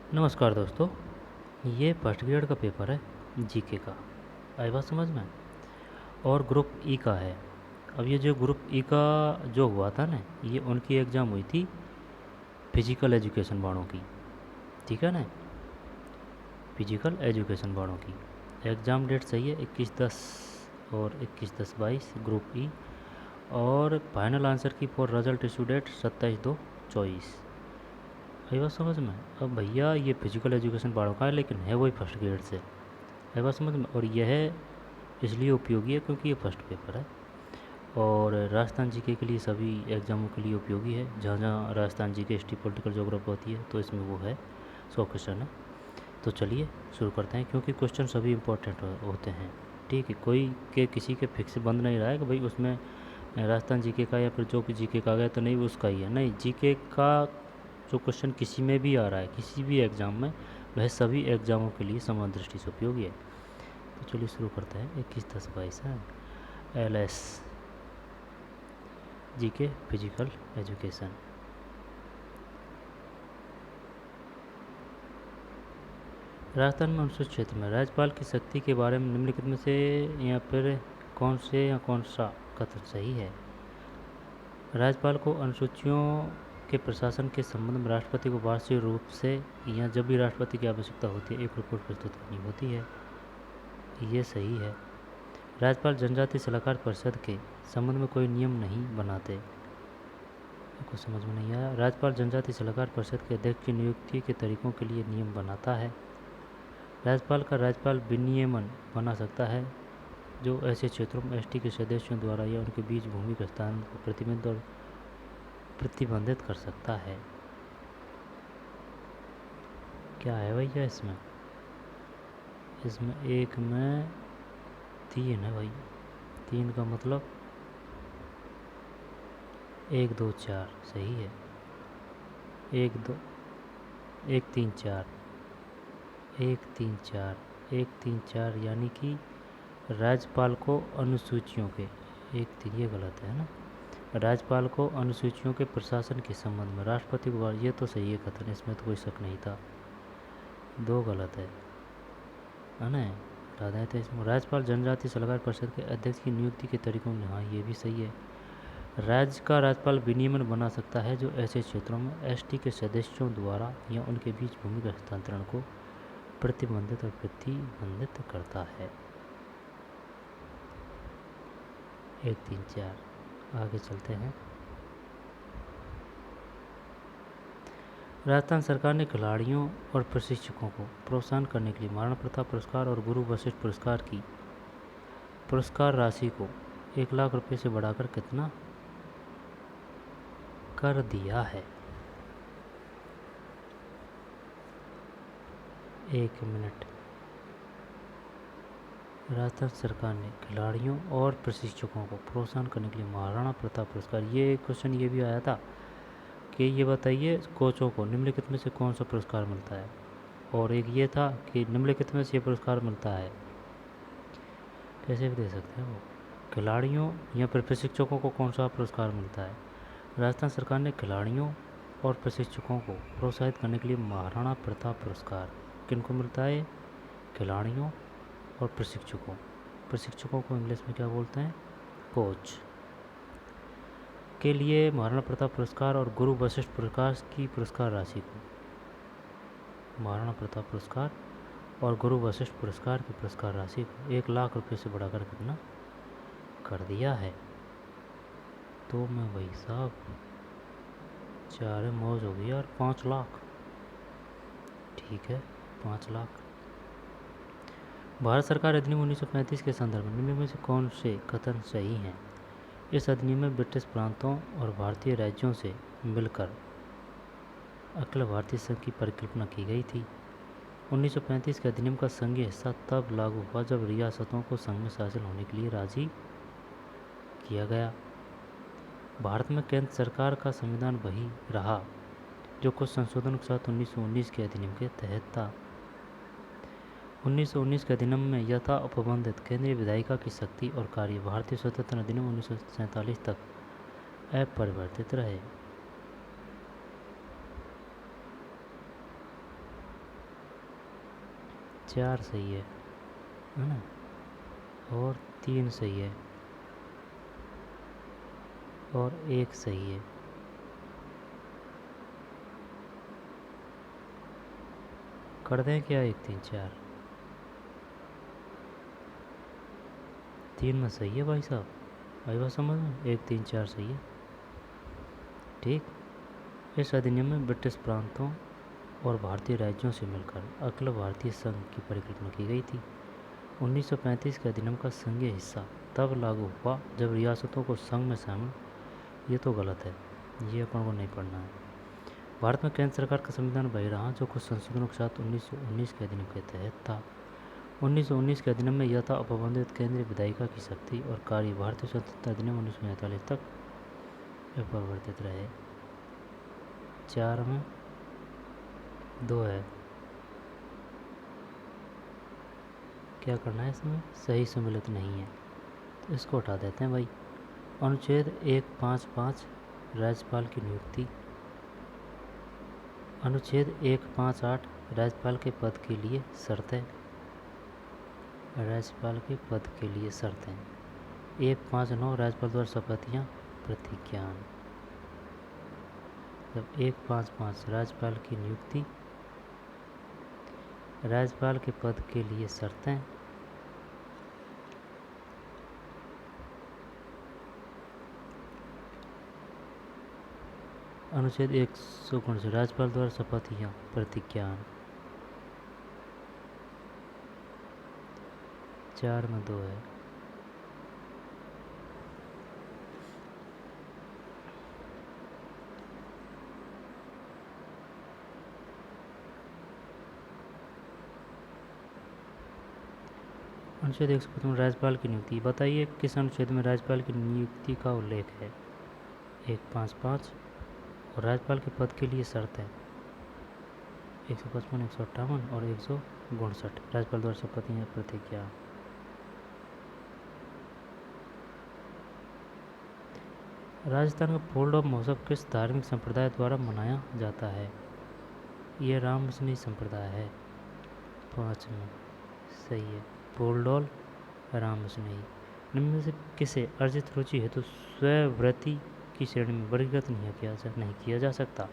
नमस्कार दोस्तों। ये फर्स्ट ग्रेड का पेपर है जीके का। आई बात समझ में। और ग्रुप ई का है। अब ये जो ग्रुप ई का जो हुआ था ना, ये उनकी एग्ज़ाम हुई थी फिजिकल एजुकेशन वालों की। ठीक है ना, फिजिकल एजुकेशन वालों की एग्ज़ाम डेट सही है 21/10 और 21/10/22 ग्रुप ई। और फाइनल आंसर की फॉर रिजल्ट इशू डेट 27/2/24। आई बात समझ में। अब भैया ये फिजिकल एजुकेशन वालों का है, लेकिन है वही फर्स्ट ग्रेड से। है बात समझ में। और यह इसलिए उपयोगी है क्योंकि ये फर्स्ट पेपर है। और राजस्थान जीके के लिए सभी एग्ज़ामों के लिए उपयोगी है। जहाँ जहाँ Rajasthan GK history political geography होती है तो इसमें वो है 100 क्वेश्चन है। तो चलिए शुरू करते हैं, क्योंकि क्वेश्चन सभी इम्पोर्टेंट होते हैं। ठीक है, कोई के किसी के फिक्स बंद नहीं रहा है कि भाई उसमें राजस्थान जीके का या फिर जो कि जीके का आ गया तो नहीं उसका ही है। नहीं, जीके का जो क्वेश्चन किसी में भी आ रहा है किसी भी एग्ज़ाम में, वह सभी एग्ज़ामों के लिए समान दृष्टि से उपयोगी है। तो चलिए शुरू करते हैं। 21/10/22 है LS GK physical education. Rajasthan में अनुसूचित क्षेत्र में राज्यपाल की शक्ति के बारे में निम्नलिखित में से या फिर कौन सा कथन सही है। राज्यपाल को अनुसूचियों के प्रशासन के संबंध में राष्ट्रपति को वार्षिक रूप से या जब भी राष्ट्रपति की आवश्यकता होती है एक रिपोर्ट प्रस्तुत करनी होती है। ये सही है। राज्यपाल जनजातीय सलाहकार परिषद के संबंध में कोई नियम नहीं बनाते। कुछ समझ में नहीं आया। राज्यपाल जनजातीय सलाहकार परिषद के अध्यक्ष की नियुक्ति के तरीकों के लिए नियम बनाता है। राज्यपाल का राज्यपाल विनियमन बना सकता है जो ऐसे क्षेत्रों में एसटी के सदस्यों द्वारा या उनके बीच भूमि के स्थान को प्रतिबंधित और प्रतिबंधित कर सकता है। क्या है भैया इसमें? इसमें एक में 3 है भाई। 3 का मतलब 1 2 4 सही है। 1 2 1 3 4 1 3 4 1 3 4 यानी कि राज्यपाल को अनुसूचियों के 1 3 ये गलत है ना। राज्यपाल को अनुसूचियों के प्रशासन के संबंध में राष्ट्रपति को ये तो सही है कथन, इसमें तो कोई शक नहीं था। 2 गलत है ना। हटा दें तो इसमें राज्यपाल जनजातीय सलाहकार परिषद के अध्यक्ष की नियुक्ति के तरीकों में, हाँ ये भी सही है। राज्य का राज्यपाल विनियमन बना सकता है जो ऐसे क्षेत्रों में एसटी के सदस्यों द्वारा या उनके बीच भूमि के हस्तांतरण को प्रतिबंधित और प्रतिबंधित करता है। 1 3 4 आगे चलते हैं। राजस्थान सरकार ने खिलाड़ियों और प्रशिक्षकों को प्रोत्साहन करने के लिए महाराणा प्रताप पुरस्कार और गुरु वशिष्ठ पुरस्कार की पुरस्कार राशि को 1 लाख रुपये से बढ़ाकर कितना कर दिया है। 1 मिनट। राजस्थान सरकार ने खिलाड़ियों और प्रशिक्षकों को प्रोत्साहन करने के लिए महाराणा प्रताप पुरस्कार, ये क्वेश्चन ये भी आया था कि ये बताइए कोचों को निम्नलिखित में से कौन सा पुरस्कार मिलता है। और एक ये था कि निम्नलिखित में से ये पुरस्कार मिलता है। कैसे भी दे सकते हैं वो। खिलाड़ियों या फिर प्रशिक्षकों को कौन सा पुरस्कार मिलता है। राजस्थान सरकार ने खिलाड़ियों और प्रशिक्षकों को प्रोत्साहित करने के लिए महाराणा प्रताप पुरस्कार किनको मिलता है। खिलाड़ियों और प्रशिक्षकों। प्रशिक्षकों को इंग्लिश में क्या बोलते हैं, कोच। के लिए महाराणा प्रताप पुरस्कार और गुरु वशिष्ठ पुरस्कार की पुरस्कार राशि को, महाराणा प्रताप पुरस्कार और गुरु वशिष्ठ पुरस्कार की पुरस्कार राशि को 1 लाख रुपये से बढ़ाकर कितना कर दिया है। तो मैं भाई साहब 4 मौज हो गई यार। 5 लाख। ठीक है, 5 लाख। भारत सरकार अधिनियम 1935 के संदर्भ में निम्न में से कौन से कथन सही हैं। इस अधिनियम में ब्रिटिश प्रांतों और भारतीय राज्यों से मिलकर अखिल भारतीय संघ की परिकल्पना की गई थी। 1935 के अधिनियम का संघीय हिस्सा तब लागू हुआ जब रियासतों को संघ में शासित होने के लिए राजी किया गया। भारत में केंद्र सरकार का संविधान वही रहा जो कुछ संशोधनों के साथ 1919 के अधिनियम के तहत था। 1919 के अधिनियम में यथा उपबंधित केंद्रीय विधायिका की शक्ति और कार्य भारतीय स्वतंत्रता अधिनियम 1947 तक अपरिवर्तित रहे। 4 सही है ना, और 3 सही है, और 1 सही है। कर दें क्या? 1 3 4, 3 में सही है भाई साहब, भाई बात समझ में, 1 3 4 सही है। ठीक। इस अधिनियम में ब्रिटिश प्रांतों और भारतीय राज्यों से मिलकर अखिल भारतीय संघ की परिकल्पना की गई थी। 1935 के अधिनियम का संघीय हिस्सा तब लागू हुआ जब रियासतों को संघ में शामिल, ये तो गलत है, ये अपन को नहीं पढ़ना है। भारत में केंद्र सरकार का संविधान वही रहा जो कुछ संशोधनों के साथ 1919 के अधिनियम के तहत था। 1919 के अधिनियम में यथा अपबंधित केंद्रीय विधायिका की शक्ति और कार्य भारतीय स्वतंत्रता अधिनियम 1947 तक अपरिवर्तित रहे। 4 में 2 है, क्या करना है इसमें? सही सम्मिलित नहीं है तो इसको हटा देते हैं भाई। अनुच्छेद 155 राज्यपाल की नियुक्ति। अनुच्छेद 158 राज्यपाल के पद के लिए शर्तें। राज्यपाल के पद के लिए शर्तें। 159 राज्यपाल द्वारा शपथियाँ प्रतिज्ञान। जब 155 राज्यपाल की नियुक्ति, राज्यपाल के पद के लिए शर्तें, अनुच्छेद 159 राज्यपाल द्वारा शपथियाँ प्रतिज्ञान। 4 में 2 है। अनुच्छेद 155 राज्यपाल की नियुक्ति। बताइए किस अनुच्छेद में राज्यपाल की नियुक्ति का उल्लेख है? 155 और राज्यपाल के पद के लिए शर्त है 155, 158 और 159 राज्यपाल द्वारा शपथियाँ प्रतिज्ञा। राजस्थान का फूल डॉग महोत्सव किस धार्मिक संप्रदाय द्वारा मनाया जाता है? ये रामसनी संप्रदाय है। 5 में सही है, फूलडॉल रामसनी। निम्न में से किसे अर्जित रुचि हेतु स्ववृत्ति की श्रेणी में वर्गीकृत नहीं किया जा सकता?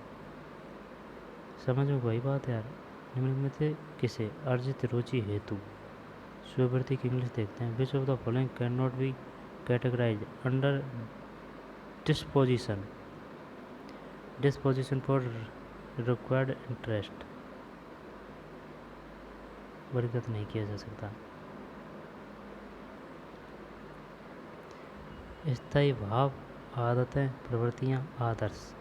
समझ में वही बात है यार। निम्न में से किसे अर्जित रुचि हेतु स्ववृत्ति की इंग्लिश देखते हैं। Which of the following can not be categorise under disposition for required interest? वर्गीकृत नहीं किया जा सकता। स्थायी भाव, आदतें, प्रवृत्तियाँ, आदर्श।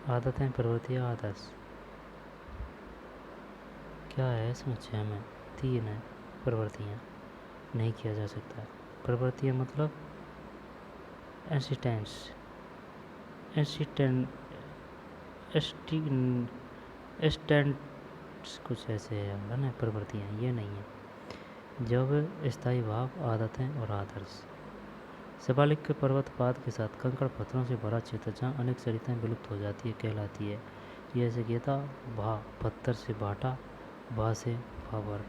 आदतें, प्रवृत्तियाँ, आदर्श क्या है इसमें? 6 में 3 है, प्रवृत्तियाँ नहीं किया जा सकता। प्रवृत्तियाँ मतलब एस्टेंट्स कुछ ऐसे है ना। प्रवृत्तियाँ ये नहीं है। जब स्थायी भाव, आदतें और आदर्श। शिवालिक के पर्वतपात के साथ कंकड़ पत्थरों से भरा क्षेत्र जहाँ अनेक सरिताएं विलुप्त हो जाती है कहलाती है। ये ऐसे किया था, भा पत्थर से बाटा, भा से भावर,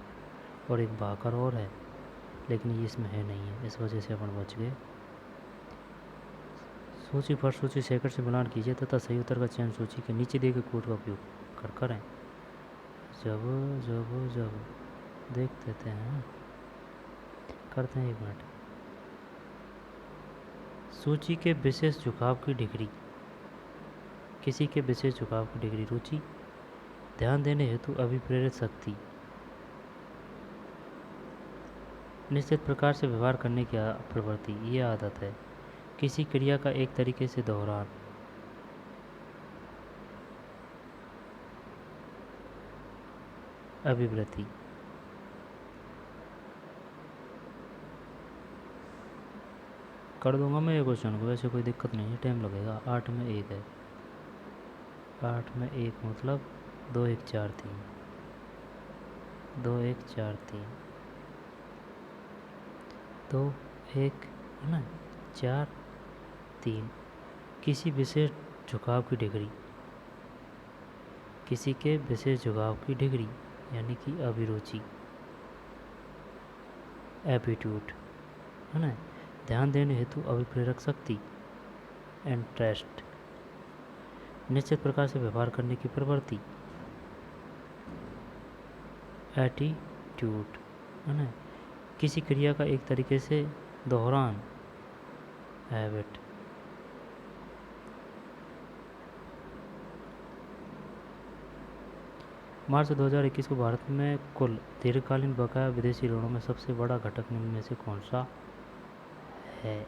और एक भाकर और है लेकिन ये इसमें है नहीं है, इस वजह से अपन बच गए। सूची पर सूची सेकंड से मिलान कीजिए तथा सही उत्तर का चयन सूची के नीचे दिए गए कोड का उपयोग कर करें। जब देख देते हैं, करते हैं 1 मिनट। सूची के विशेष झुकाव की डिग्री। किसी के विशेष झुकाव की डिग्री। रुचि, ध्यान देने हेतु अभिप्रेरित शक्ति, निश्चित प्रकार से व्यवहार करने की प्रवृत्ति, ये आदत है। किसी क्रिया का एक तरीके से दोहरान, अभिवृत्ति। कर दूंगा मैं ये क्वेश्चन को, वैसे कोई दिक्कत नहीं है, टाइम लगेगा। 8 में 1 है। 8 में 1 मतलब 2 1 4 3, 2 1 4 3, 2 1 है ना 4 3। किसी विशेष झुकाव की डिग्री। किसी के विशेष झुकाव की डिग्री यानी कि अभिरुचि, एप्टीट्यूड, है ना। ध्यान देने हेतु अभिप्रेरक शक्ति, इंटरेस्ट। निश्चित प्रकार से व्यवहार करने की प्रवृत्ति, एटीट्यूड, है ना। किसी क्रिया का एक तरीके से दोहरान, हैबिट। मार्च 2021 को भारत में कुल दीर्घकालीन बकाया विदेशी ऋणों में सबसे बड़ा घटक निम्न में से कौन सा है?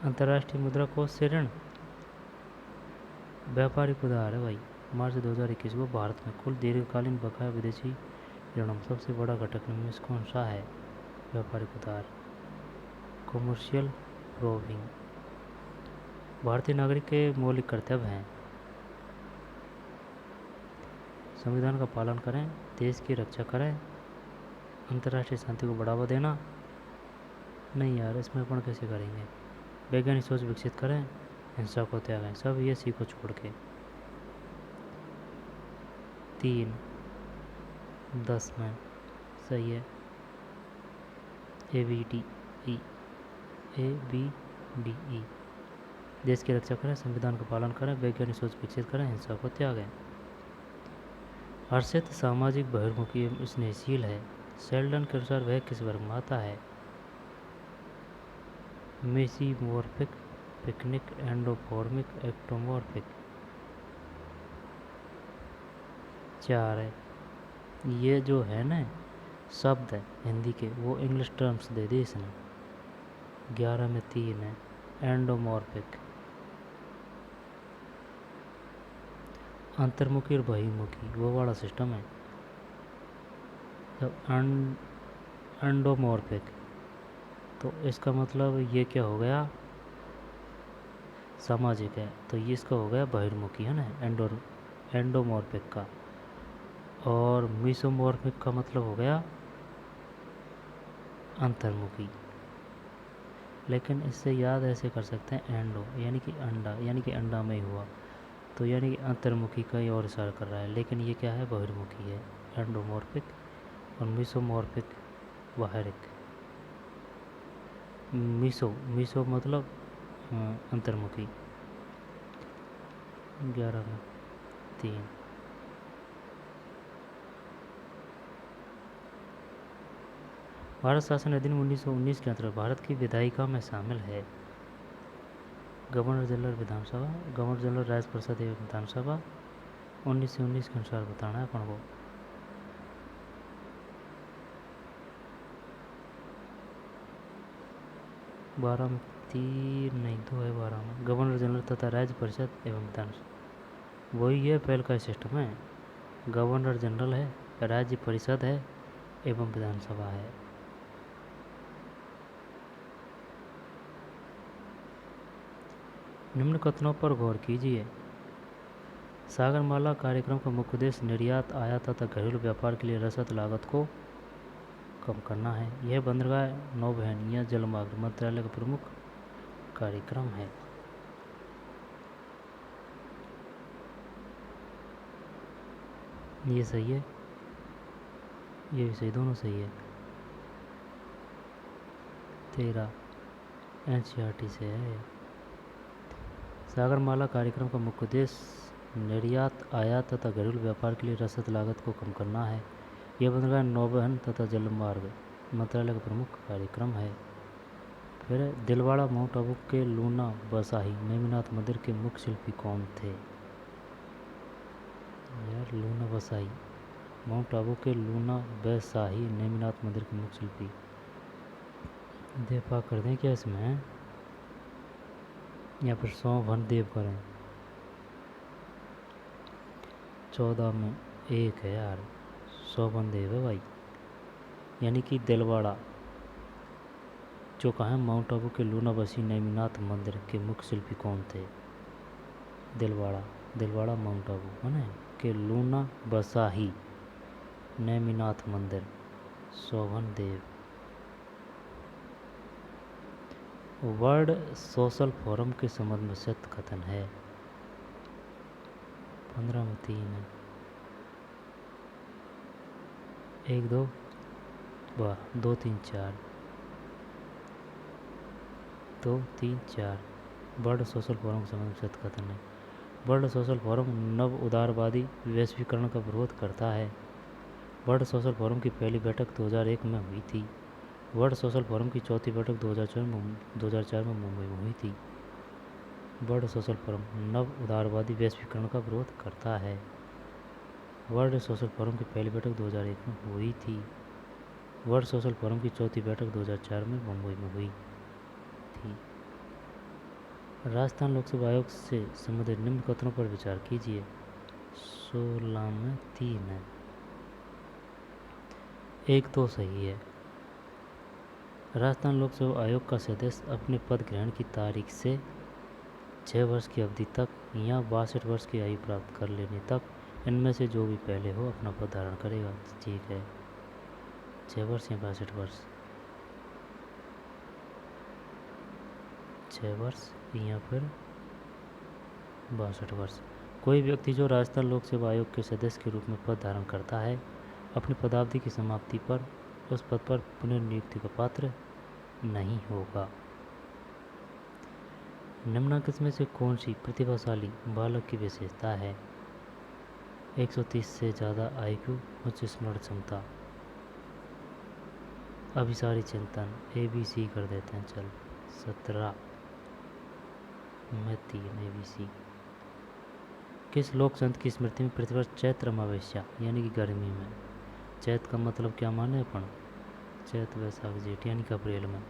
अंतर्राष्ट्रीय मुद्रा कोष से ऋण, व्यापारिक उधार है भाई। मार्च 2021 को भारत में कुल दीर्घकालीन बकाया विदेशी ऋणों में सबसे बड़ा घटक निम्न में से कौन सा है? व्यापारिक उधार, कमर्शियल बोरोइंग। भारतीय नागरिक के मौलिक कर्तव्य हैं संविधान का पालन करें, देश की रक्षा करें, अंतर्राष्ट्रीय शांति को बढ़ावा देना। नहीं यार, इसमें अपन कैसे करेंगे? वैज्ञानिक सोच विकसित करें, हिंसा को त्यागें, सब ये सीखो छोड़ के। 3 10 में सही है। ABDE, ABDE। देश की रक्षा करें, संविधान का पालन करें, वैज्ञानिक सोच विकसित करें, हिंसा को त्यागें। हर्षित सामाजिक बहिर्मुखी एवं स्नेहशील है। शेल्डन के अनुसार वह किस वर्ग में आता है? मेसिमोर्फिक, पिकनिक, एंडोफॉर्मिक, एक्टोमॉर्फिक। 4 है। ये जो है ना शब्द है हिंदी के, वो इंग्लिश टर्म्स दे दी इसने। 11 में 3 है। एंडोमॉर्फिक, अंतर्मुखी और बहिर्मुखी वो वाला सिस्टम है। जब एंडोमॉर्फिक तो इसका मतलब ये क्या हो गया? सामाजिक है, तो ये इसका हो गया बहिर्मुखी, है ना, एंडोमॉर्फिक का। और मीसोमॉर्फिक का मतलब हो गया अंतर्मुखी। लेकिन इससे याद ऐसे कर सकते हैं, एंडो यानी कि अंडा, यानी कि अंडा में ही हुआ, तो यानी कि अंतर्मुखी का ही और इशारा कर रहा है, लेकिन ये क्या है? बहिर्मुखी है, एंडोमॉर्फिक। और मीसोमॉर्फिक बाहरिक। मीसो मतलब अंतर्मुखी। 11 में 3। भारत शासन अधिनियम 1919 के अंतर्गत भारत की विधायिका में शामिल है गवर्नर जनरल विधानसभा, गवर्नर जनरल राज्य परिषद एवं विधानसभा। 1919 के अनुसार बताना है अपन को। बारह में 3 नहीं, 2 है 12 में। गवर्नर जनरल तथा राज्य परिषद एवं विधानसभा, वही है पहले का सिस्टम है। गवर्नर जनरल है, राज्य परिषद है एवं विधानसभा है। निम्न कथनों पर गौर कीजिए। सागरमाला कार्यक्रम का मुख्य उद्देश्य निर्यात, आयात तथा घरेलू व्यापार के लिए रसद लागत को कम करना है। यह बंदरगाह, नौवहन या जलमार्ग मंत्रालय का प्रमुख कार्यक्रम है। ये सही है, ये भी सही, दोनों सही है। 13 NCERT से है। सागरमाला कार्यक्रम का मुख्य उद्देश्य निर्यात, आयात तथा घरेलू व्यापार के लिए रसद लागत को कम करना है। यह बंदरगाह, नौवहन तथा जलमार्ग मंत्रालय का प्रमुख कार्यक्रम है। फिर दिलवाड़ा माउंट आबू के लूना बसाही नेमिनाथ मंदिर के मुख्य शिल्पी कौन थे? यार लूना बसाही, माउंट आबू के लूना बसाही नेमिनाथ मंदिर के मुख्य शिल्पी। देवपाक कर दें क्या इसमें, या फिर सौभन देव करें? 14 में 1 है यार, सौभन देव है भाई। यानी कि दिलवाड़ा जो कहा है, माउंट आबू के लूना बसी नेमिनाथ मंदिर के मुख्य शिल्पी कौन थे? दिलवाड़ा माउंट आबू, है ना, के लूना बसाही नेमिनाथ मंदिर, शोभन देव। वर्ल्ड सोशल फोरम के संबंध में सत्य कथन है। 15 में 3 है। 1 2 वाह 2 3 4 2 3 4 वर्ल्ड सोशल फोरम के संबंध में सत्य कथन है। वर्ल्ड सोशल फोरम नव उदारवादी वैश्वीकरण का विरोध करता है। वर्ल्ड सोशल फोरम की पहली बैठक 2001 में हुई थी। वर्ल्ड सोशल फोरम की चौथी बैठक 2004 में मुंबई में हुई थी। वर्ल्ड सोशल फोरम नव उदारवादी वैश्वीकरण का विरोध करता है। वर्ल्ड सोशल फोरम की पहली बैठक 2001 में हुई थी। वर्ल्ड सोशल फोरम की चौथी बैठक 2004 में मुंबई में हुई थी। राजस्थान लोकसभा आयोग से संबंधित निम्न कथनों पर विचार कीजिए। 16 में 3 है। 1 2 सही है। राजस्थान लोकसभा आयोग का सदस्य अपने पद ग्रहण की तारीख से 6 वर्ष की अवधि तक या 62 वर्ष की आयु प्राप्त कर लेने तक इनमें से जो भी पहले हो अपना पद धारण करेगा। ठीक है, 6 वर्ष या 62 वर्ष। 6 वर्ष या फिर 62 वर्ष। कोई व्यक्ति जो राजस्थान लोक सेवा आयोग के सदस्य के रूप में पद धारण करता है अपनी पदावधि की समाप्ति पर उस पद पर पुनर्नियुक्ति का पात्र नहीं होगा। निम्नलिखित में से कौन सी प्रतिभाशाली बालक की विशेषता है? 130 से ज़्यादा IQ, उच्च स्मरण क्षमता, अभिसारी चिंतन, ABC कर देते हैं। चल 17 में 3 ABC। किस लोक संत की स्मृति में प्रतिवर्ष चैत्र अमावस्या यानी कि गर्मी में, चैत्र का मतलब क्या माने अपन, चैत वैशाख जेठ यानी कि अप्रैल में,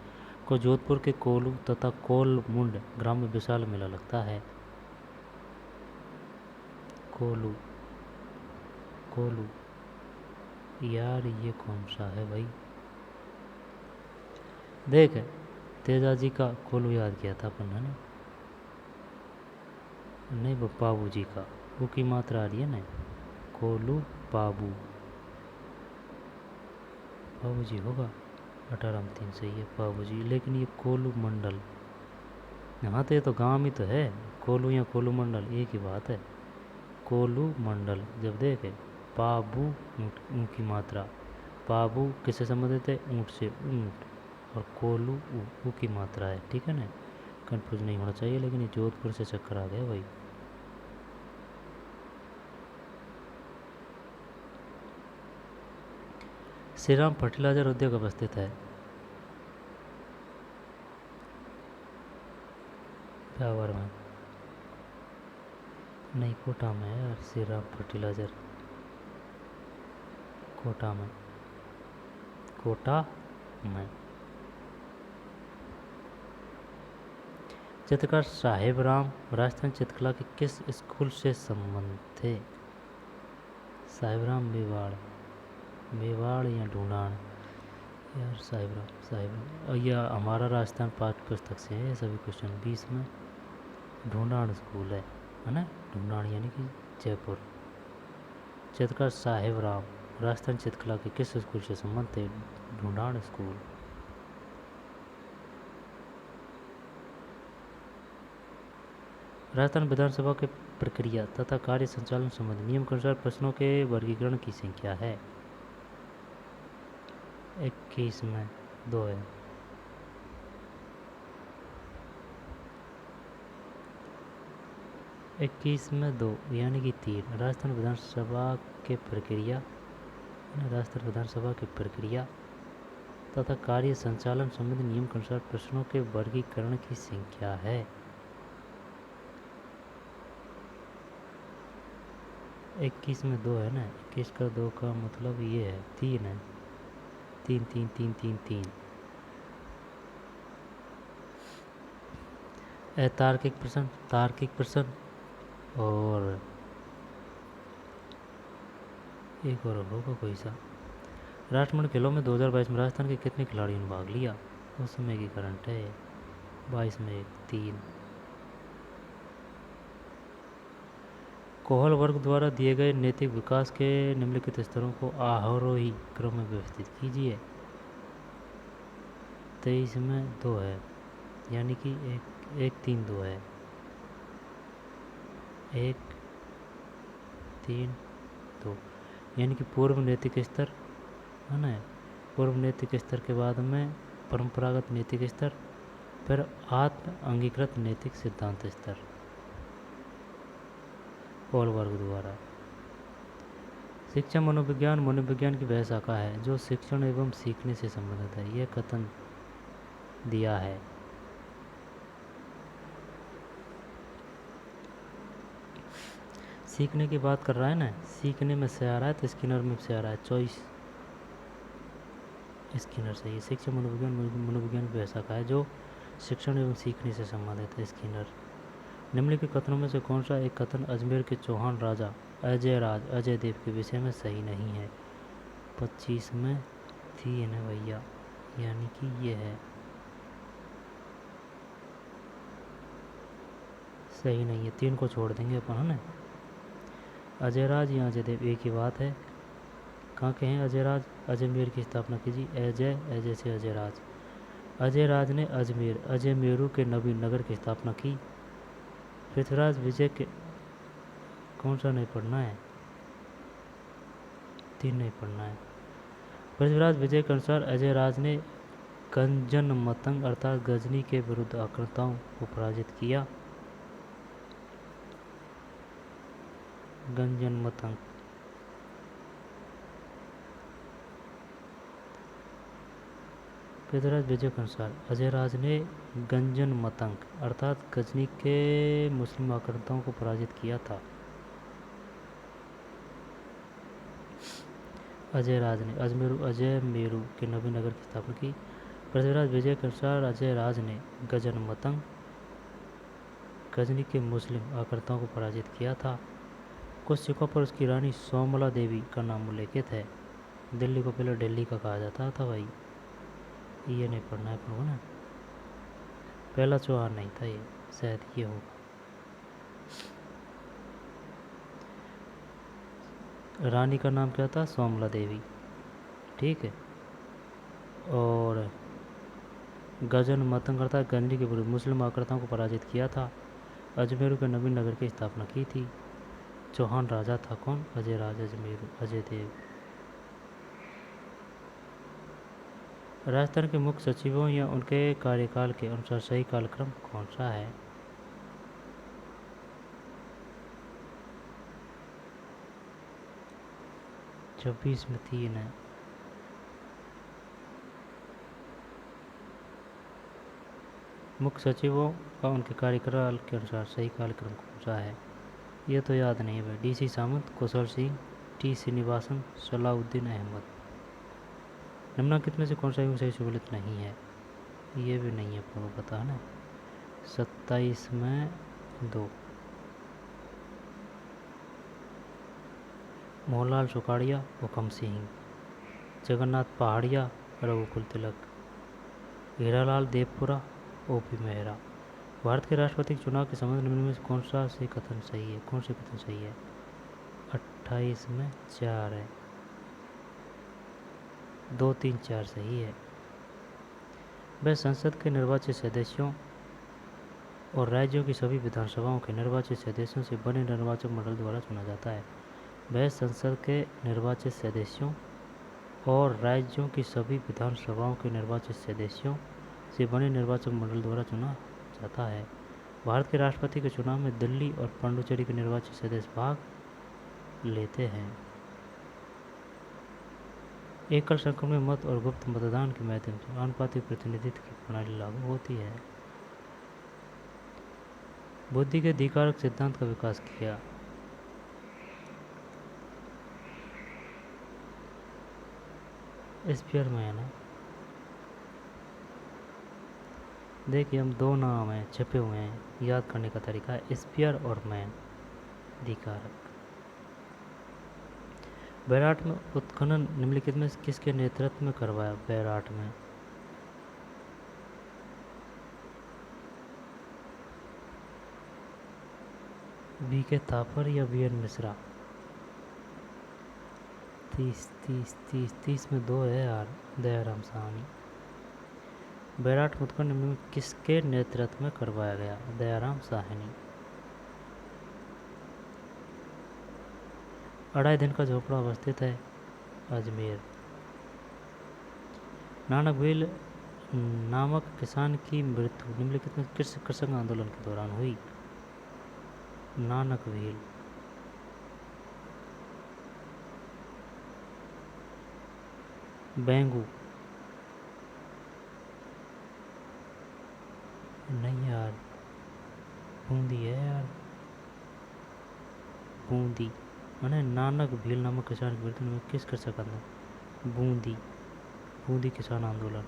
को जोधपुर के कोलू तथा कोलमुंड ग्राम में विशाल मेला लगता है। कोलू कोलू यार ये कौन सा है भाई? देख तेजा जी का कोलू याद किया था अपन ने, नहीं बाबू जी का, वो की मात्रा आ रही है ना, कोलू बाबू, बाबू जी होगा। 18 में 3 सही है, बाबू जी। लेकिन ये कोलू मंडल, यहाँ तो ये तो गांव ही तो है, कोलू या कोलू मंडल एक ही बात है। कोलू मंडल जब देखे बाबू ऊँट की मात्रा, बाबू किससे संबंधित है? ऊँट से, ऊँट, और कोलू ऊ की मात्रा है। ठीक है ना, कंफ्यूज नहीं होना चाहिए। लेकिन ये जोधपुर से चक्कर आ गया भाई। श्री राम फर्टिलाइजर उद्योग अवस्थित है? ब्यावर में नहीं, कोटा में है यार। श्री राम फर्टिलाइजर कोटा में, कोटा में। चित्रकार साहेब राम राजस्थान चित्रकला के किस स्कूल से संबंधित थे? साहेब राम मेवाड़, मेवाड़ या ढूंढान, यार साहेब राम, यह हमारा राजस्थान पाठ्य पुस्तक से है सभी क्वेश्चन। 20 में ढूंढान स्कूल है ना, ढूंढान यानी कि जयपुर। चित्रकार साहेब राम राजस्थान चित्रकला के किस स्कूल से संबंधित थे? ढूंढान स्कूल। राजस्थान विधानसभा के प्रक्रिया तथा कार्य संचालन संबंधी नियम के अनुसार प्रश्नों के वर्गीकरण की संख्या है? 21 में 2 है। 21 में 2 यानी कि 3। राजस्थान विधानसभा के प्रक्रिया तथा कार्य संचालन संबंधी नियम के अनुसार प्रश्नों के वर्गीकरण की संख्या है? 21 में 2 है ना, 21 का 2 का मतलब ये है 3 है। 3 3 3 3 3। तार्किक प्रश्न, तार्किक प्रश्न, और एक और होगा कोई सा। राष्ट्रमंडल खेलों में 2022 में राजस्थान के कितने खिलाड़ियों ने भाग लिया? उस समय की करंट है 22 में 3। कोहल वर्ग द्वारा दिए गए नैतिक विकास के निम्नलिखित स्तरों को आरोही क्रम में व्यवस्थित कीजिए। 23 में 2 है। यानी कि 1 1 3 2 है, 1 3 2, यानी कि पूर्व नैतिक स्तर है ना, पूर्व नैतिक स्तर के बाद में परंपरागत नैतिक स्तर, फिर आत्म अंगीकृत नैतिक सिद्धांत स्तर। कोलबर्ग द्वारा। शिक्षा मनोविज्ञान की वह शाखा है जो शिक्षण एवं सीखने से संबंधित है, यह कथन दिया है। सीखने की बात कर रहा है ना, सीखने में से आ रहा है तो स्किनर में से आ रहा है, चॉइस स्किनर से। ये शिक्षा मनोविज्ञान की वह शाखा है जो शिक्षण एवं सीखने से संबंधित है, स्किनर। निम्नलिखित कथनों में से कौन सा एक कथन अजमेर के चौहान राजा अजय देव के विषय में सही नहीं है? 25 में थी ना भैया, यानी कि ये है सही नहीं है, 3 को छोड़ देंगे अपन, है ना। अजयराज या अजय देव एक ही बात है। कहाँ के हैं अजयराज? अजमेर की स्थापना कीजिए, अजय से अजयराज। अजयराज ने अजमेरू के नवीन नगर की स्थापना की। पृथ्वीराज विजय के, कौन सा नहीं पढ़ना है? 3 नहीं पढ़ना है। पृथ्वीराज विजय के अनुसार अजयराज ने गंजनमतंग अर्थात गजनी के विरुद्ध आक्रांताओं को पराजित किया। गंजनमतंग, पृथ्वीराज विजय के अनुसार अजयराज ने गंजनमतंग अर्थात गजनी के मुस्लिम आक्रांताओं को पराजित किया था। अजयराज ने अजमेरू के नवीन नगर की स्थापना की। पृथ्वीराज विजय के अनुसार अजयराज ने गजनमतंग गजनी के मुस्लिम आक्रांताओं को पराजित किया था। कुछ सिक्कों पर उसकी रानी सोमला देवी का नाम उल्लेखित है। दिल्ली को पहले दिल्ली का कहा जाता था भाई, ये नहीं पढ़ना है अपन ना, पहला चौहान नहीं था ये, शायद ये होगा। रानी का नाम क्या था? सोमला देवी, ठीक है। और गजन मतंग अर्थात गजनी के विरुद्ध मुस्लिम आक्रांताओं को पराजित किया था। अजमेरू के नवीन नगर की स्थापना की थी। चौहान राजा था कौन? अजयराज अजमेरू, अजय देव। राजस्थान के मुख्य सचिवों या उनके कार्यकाल के अनुसार सही कालक्रम कौन सा है? छब्बीस में 3 है। मुख्य सचिवों का उनके कार्यकाल के अनुसार सही कार्यक्रम कौन सा है? ये तो याद नहीं है भाई। DC सामंत, कुशल सिंह, T श्रीनिवासन, सलाउद्दीन अहमद। निम्नलिखित में से कौन सा सही सुमेलित नहीं है? ये भी नहीं है, आपको पता है ना। 27 में 2। मोहनलाल सुखाड़िया, हुकम सिंह, जगन्नाथ पहाड़िया, रघुकुल तिलक, हीरालाल देवपुरा, OP मेहरा। भारत के राष्ट्रपति के चुनाव के संबंध में कौन सा से कथन सही है? कौन से कथन सही है? 28 में 4 है, 2 3 4 सही है। वह संसद के निर्वाचित सदस्यों और राज्यों की सभी विधानसभाओं के निर्वाचित सदस्यों से बने निर्वाचक मंडल द्वारा चुना जाता है। वह संसद के निर्वाचित सदस्यों और राज्यों की सभी विधानसभाओं के निर्वाचित सदस्यों से बने निर्वाचक मंडल द्वारा चुना जाता है। भारत के राष्ट्रपति के चुनाव में दिल्ली और पुडुचेरी के निर्वाचित सदस्य भाग लेते हैं। एकल संक्रमण में मत और गुप्त मतदान के माध्यम से आनुपातिक प्रतिनिधित्व की प्रणाली लागू होती है। बुद्धि के अधिकारक सिद्धांत का विकास किया। स्पीयर में है ना। देखिए हम 2 नाम हैं छपे हुए हैं, याद करने का तरीका है स्पीयर और मैन। अधिकारक। बैराट में उत्खनन निम्नलिखित में किसके नेतृत्व में करवाया? बैराट में BK थापर या BN मिश्रा? 30 में 2 है यार, दयाराम साहनी। बैराट मुत्कन में किसके नेतृत्व में करवाया गया? दयाराम साहनी। अढ़ाई दिन का झोपड़ा अवस्थित है? अजमेर। नानक भील नामक किसान की मृत्यु निम्नलिखित में किस कृषक आंदोलन के दौरान हुई? नानक भील। बेंगू। नहीं यार, बूंदी है यार, बूंदी। मैंने नानक भील नामक किसान की मृत्यु में किस कृषक आंदोलन? बूंदी। बूंदी किसान आंदोलन।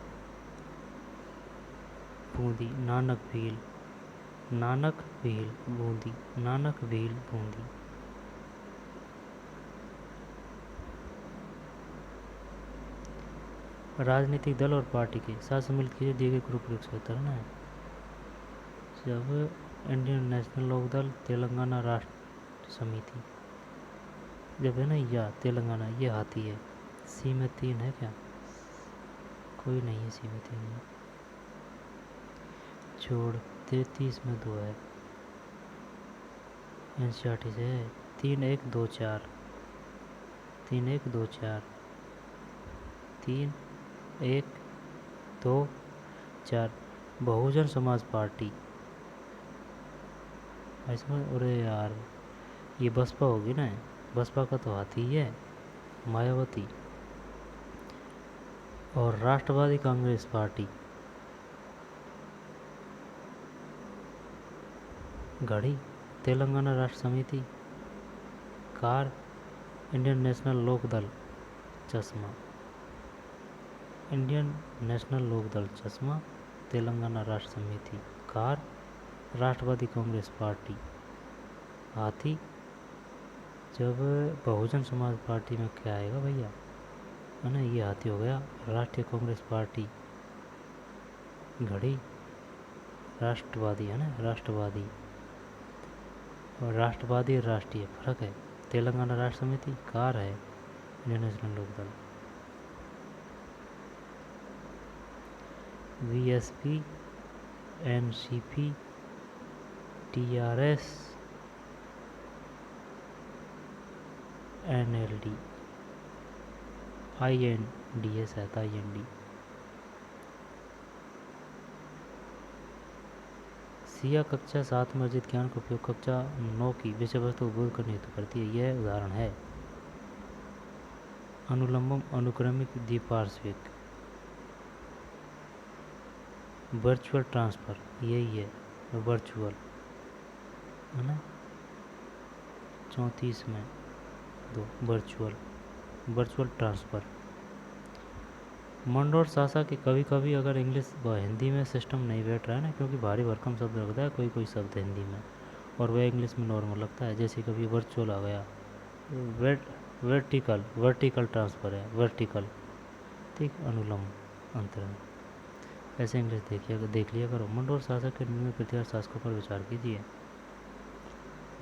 बूंदी। नानक भील। नानक भील बूंदी। नानक भील बूंदी। राजनीतिक दल और पार्टी के साथ सम्मिलित किए दिए गए ग्रुप से उत्तर है। जब इंडियन नेशनल लोकदल, तेलंगाना राष्ट्र समिति, जब है ना, या तेलंगाना, ये हाथी है। सी में 3 है क्या? कोई नहीं है सी में 3 में। छोड़, 33 में 2 है। NCERT से 3 1 2 4 3 1 2 4 3 1 2 4 बहुजन समाज पार्टी। ऐसा? अरे यार, ये बसपा होगी ना? बसपा का तो हाथी है मायावती। और राष्ट्रवादी कांग्रेस पार्टी घड़ी। तेलंगाना राष्ट्र Samiti car. Indian national Lokdal चश्मा। इंडियन नेशनल लोकदल चश्मा, तेलंगाना राष्ट्र समिति कार, राष्ट्रवादी कांग्रेस पार्टी हाथी। जब बहुजन समाज पार्टी में क्या आएगा भैया? है ना, ये हाथी हो गया। राष्ट्रीय कांग्रेस पार्टी घड़ी। राष्ट्रवादी है ना, राष्ट्रवादी। और राष्ट्रवादी और राष्ट्रीय फर्क है। तेलंगाना राष्ट्र समिति कार है, Indian national Lokdal. VSP, NCP, TRS, NLD, INDS है, IND। सिया कक्षा 7 में अर्जित ज्ञान का उपयोग कक्षा 9 की विषय वस्तु को बोध करने हेतु करती है। यह उदाहरण है? अनुलंबम, अनुक्रमिक, द्विपार्श्विक। वर्चुअल ट्रांसफ़र, यही है वर्चुअल, है ना? 34 में 2 वर्चुअल। Virtual transfer. मंडोर सासा के कभी कभी अगर इंग्लिश व हिंदी में सिस्टम नहीं बैठ रहा है ना, क्योंकि भारी भरकम शब्द लगता है कोई कोई शब्द हिंदी में, और वह इंग्लिश में नॉर्मल लगता है। जैसे कभी वर्चुअल आ गया, वर्टिकल, वर्टिकल ट्रांसफ़र है, वर्टिकल, ठीक, अनुलंब अंतरण। ऐसे इंग्लिश देख लिया करो। मंडोर शासक के निर्णय पृथ्वी शासकों पर विचार कीजिए।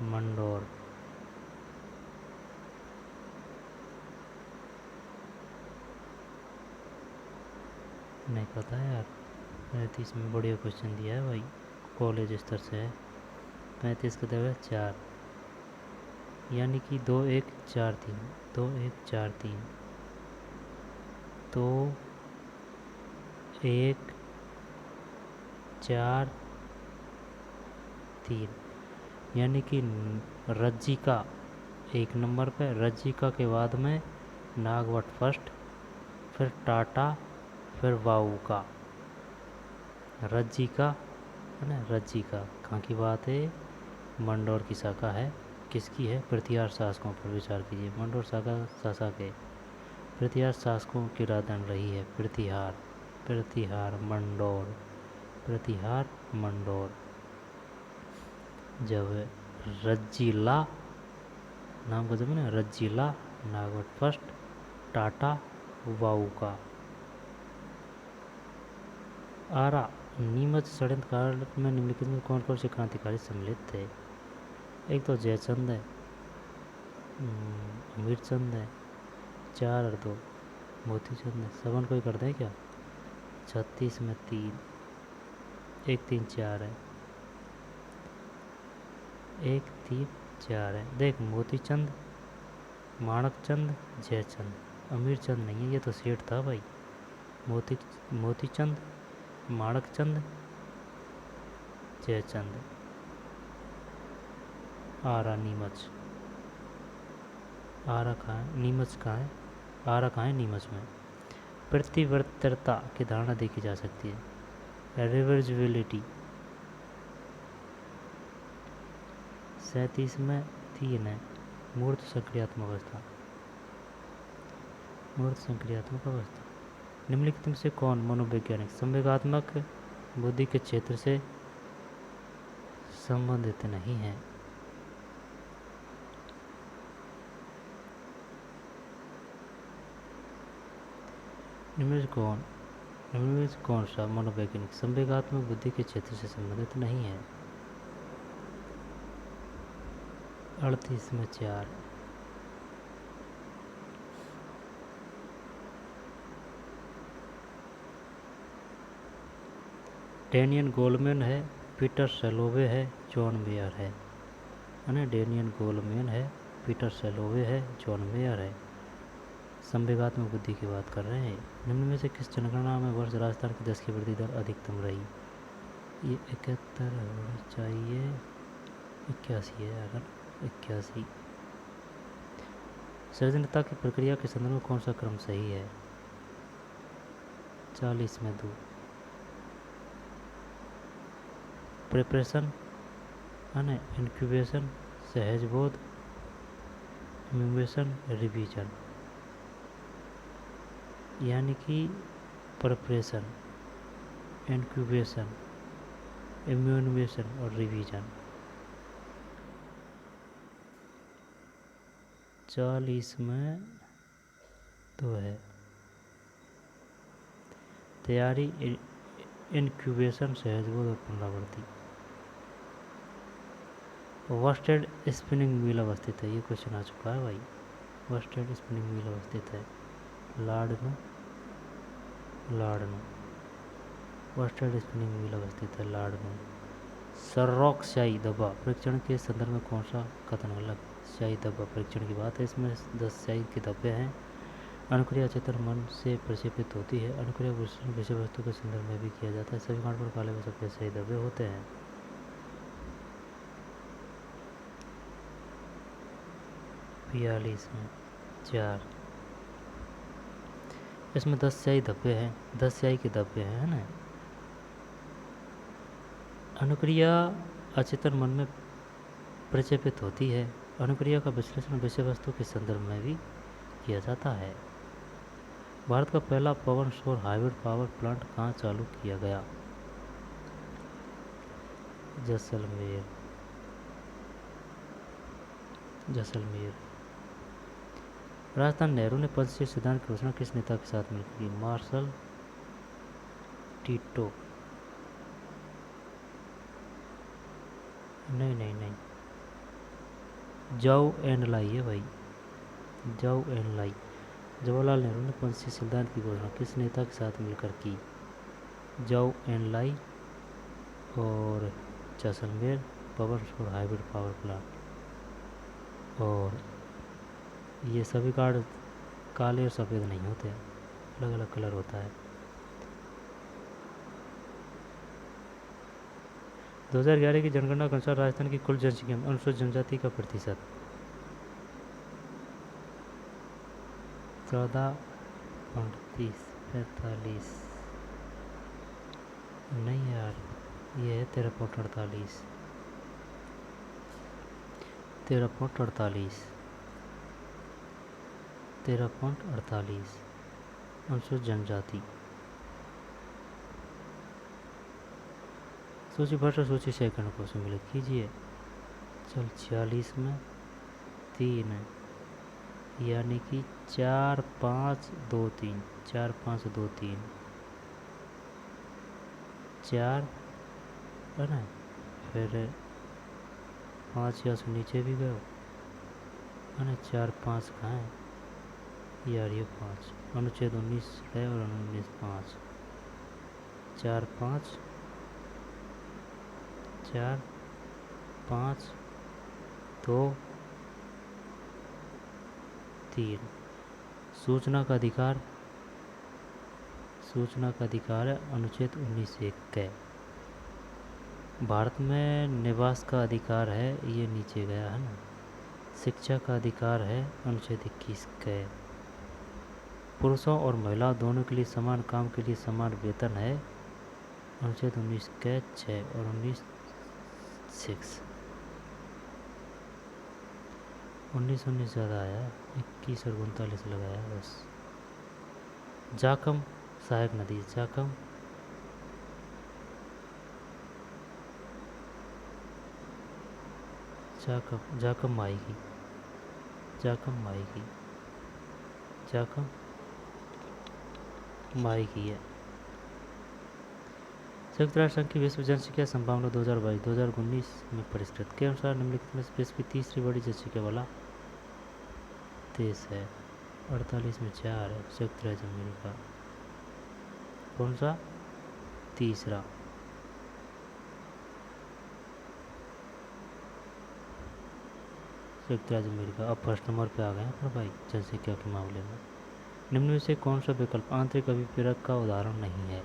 मंडोर। नहीं पता यार। 35 में बढ़िया क्वेश्चन दिया है भाई, कॉलेज स्तर से है। 35 का देगा 4, यानी कि 2 1 4 3, 2 1 4 3, तो 1 4 3, यानी कि रज्जिका 1 नंबर पे। रज्जिका के बाद में नागवट फर्स्ट, फिर टाटा, फिर वाऊ का। रज्जिका है ना, रज्जिका कहाँ की बात है? मंडोर की शाखा है। किसकी है? पृथ्वीराज शासकों पर विचार कीजिए। मंडोर शाखा के पृथ्वीराज शासकों की राजधानी रही है प्रतिहार। प्रतिहार मंडोर, प्रतिहार मंडोर। जब रज्जिला नाम का जब ना, रज्जिला, नागवट फर्स्ट, टाटा, वाऊ का। आरा नीमच षड्यंत्र कांड में निम्नलिखित में कौन कौन से क्रांतिकारी सम्मिलित थे? एक तो जयचंद है, अमीरचंद है, 4 और 2 मोतीचंद है। 7 कोई करते हैं क्या? 36 में 3, 1 3 4 है, 1 3 4 है। देख मोतीचंद, माणकचंद, जयचंद, अमीरचंद नहीं है, ये तो सेठ था भाई। मोतीचंद, माणकचंद, जयचंद। आरा नीमच, आरा कहाँ है, नीमच कहाँ है, आरा कहाँ है, नीमच में। प्रतिवर्तरता की धारणा देखी जा सकती है। रिवर्जिबिलिटी 37 में 3 है, मूर्त सक्रियात्मक अवस्था, मूर्त सक्रियात्मक अवस्था। निम्नलिखित में से कौन मनोवैज्ञानिक संवेगात्मक बुद्धि के क्षेत्र से संबंधित नहीं है? निम्नलिखित कौन सा मनोवैज्ञानिक संवेगात्मक बुद्धि के क्षेत्र से संबंधित नहीं है? 38 में 4। डेनियल गोलमैन है, पीटर सैलोवे है, जॉन मेयर है। डेनियल गोलमैन है, पीटर सैलोवे है, जॉन मेयर है। संवेगात्मक बुद्धि की बात कर रहे हैं। निम्न में से किस जनगणना में वर्ष राजस्थान की 10 की वृद्धि दर अधिकतम रही? ये 71 होना चाहिए, 81 है अगर 81। सृजनता की प्रक्रिया के संदर्भ में कौन सा क्रम सही है? 40 में 2। प्रिपरेशन है, इंक्यूबेशन, सहज बोध, इम्यूनेशन, रिवीजन। यानी कि प्रिपरेशन, इंक्यूबेशन, इम्यूनेशन और रिवीजन। 40 में 2 है। तैयारी, इंक्यूबेशन, सहजबोध और पुनरावृत्ति। वस्टेड स्पिनिंग मिल अवस्थित है, ये क्वेश्चन आ चुका है भाई। वस्टेड स्पिनिंग मिल अवस्थित है लाड़नू, वस्टेड स्पिनिंग मिल अवस्थित है लाड़नू। सर्रॉक शाही दब्बा परीक्षण के संदर्भ में कौन सा कथन गलत? शाही दब्बा परीक्षण की बात है, इसमें 10 शाही के धब्बे हैं। अनुक्रिया अचेतन मन से प्रक्षेपित होती है। अनुक्रिया विषय वस्तु के संदर्भ में भी किया जाता है। सभी कांड पर काले व सफेद शाही धब्बे होते हैं। 42 में 4। इसमें 10 शाही धब्बे हैं, 10 शाही के धब्बे हैं, है ना। अनुक्रिया अचेतन मन में प्रक्षेपित होती है। अनुक्रिया का विश्लेषण विषय वस्तु के संदर्भ में भी किया जाता है। भारत का पहला पवन सौर हाइब्रिड पावर प्लांट कहाँ चालू किया गया? जैसलमेर। राजस्थान नेहरू ने पंचशील सिद्धांत की घोषणा किस नेता के साथ मिलकर की? Marshal Tito. नहीं, जाओ एन लाई है भाई, जाओ एन लाई। जवाहरलाल नेहरू ने पंचशील सिद्धांत की घोषणा किस नेता के साथ मिलकर की? जाओ एन लाई और जैसलमेर पवन सौर हाइब्रिड पावर प्लांट। और ये सभी कार्ड काले और सफ़ेद नहीं होते, अलग अलग कलर होता है। 2011 की जनगणना के अनुसार राजस्थान की कुल जनसंख्या में अनुसूचित जनजाति का प्रतिशत 14.30 45। नहीं यार, ये है 13.48 अनुसूचित जनजाति। सूची भाषा सूची सेकंड को सम्मिलित कीजिए। चल 46 में 3 है, यानी कि 4 5 2 3 4 5 2 3 4 है ना। फिर 5 यहाँ से नीचे भी गए है ना। 4 5 कहाँ है यार? ये 5 अनुच्छेद 19 है और 19 5 4 5 4 5 2 3। सूचना का अधिकार, सूचना का अधिकार है अनुच्छेद 19(1) के। भारत में निवास का अधिकार है, ये नीचे गया है ना। शिक्षा का अधिकार है अनुच्छेद 21 के। पुरुषों और महिलाओं दोनों के लिए समान काम के लिए समान वेतन है अनुच्छेद 19 के 6 और 19(6). 19 ज़्यादा आया, 21 और 39 लगाया बस। जाखम सहायक नदी, जाखम जाखम जाखम माएगी, जाखम माएगी, जाखम माएगी है। संयुक्त राष्ट्र संघ की विश्व जनसंख्या संभावना 2022-2019 में परिष्कृत के अनुसार निम्नलिखित में विश्व की तीसरी बड़ी जनसंख्या वाला देश है। 48 में 4 है संयुक्त राज्य अमेरिका। कौन सा? तीसरा। संयुक्त राज्य अमेरिका। अब फर्स्ट नंबर पे आ गए हैं पर भाई जनसंख्या के मामले में। निम्न में से कौन सा विकल्प आंतरिक अभिप्रेरक का उदाहरण नहीं है?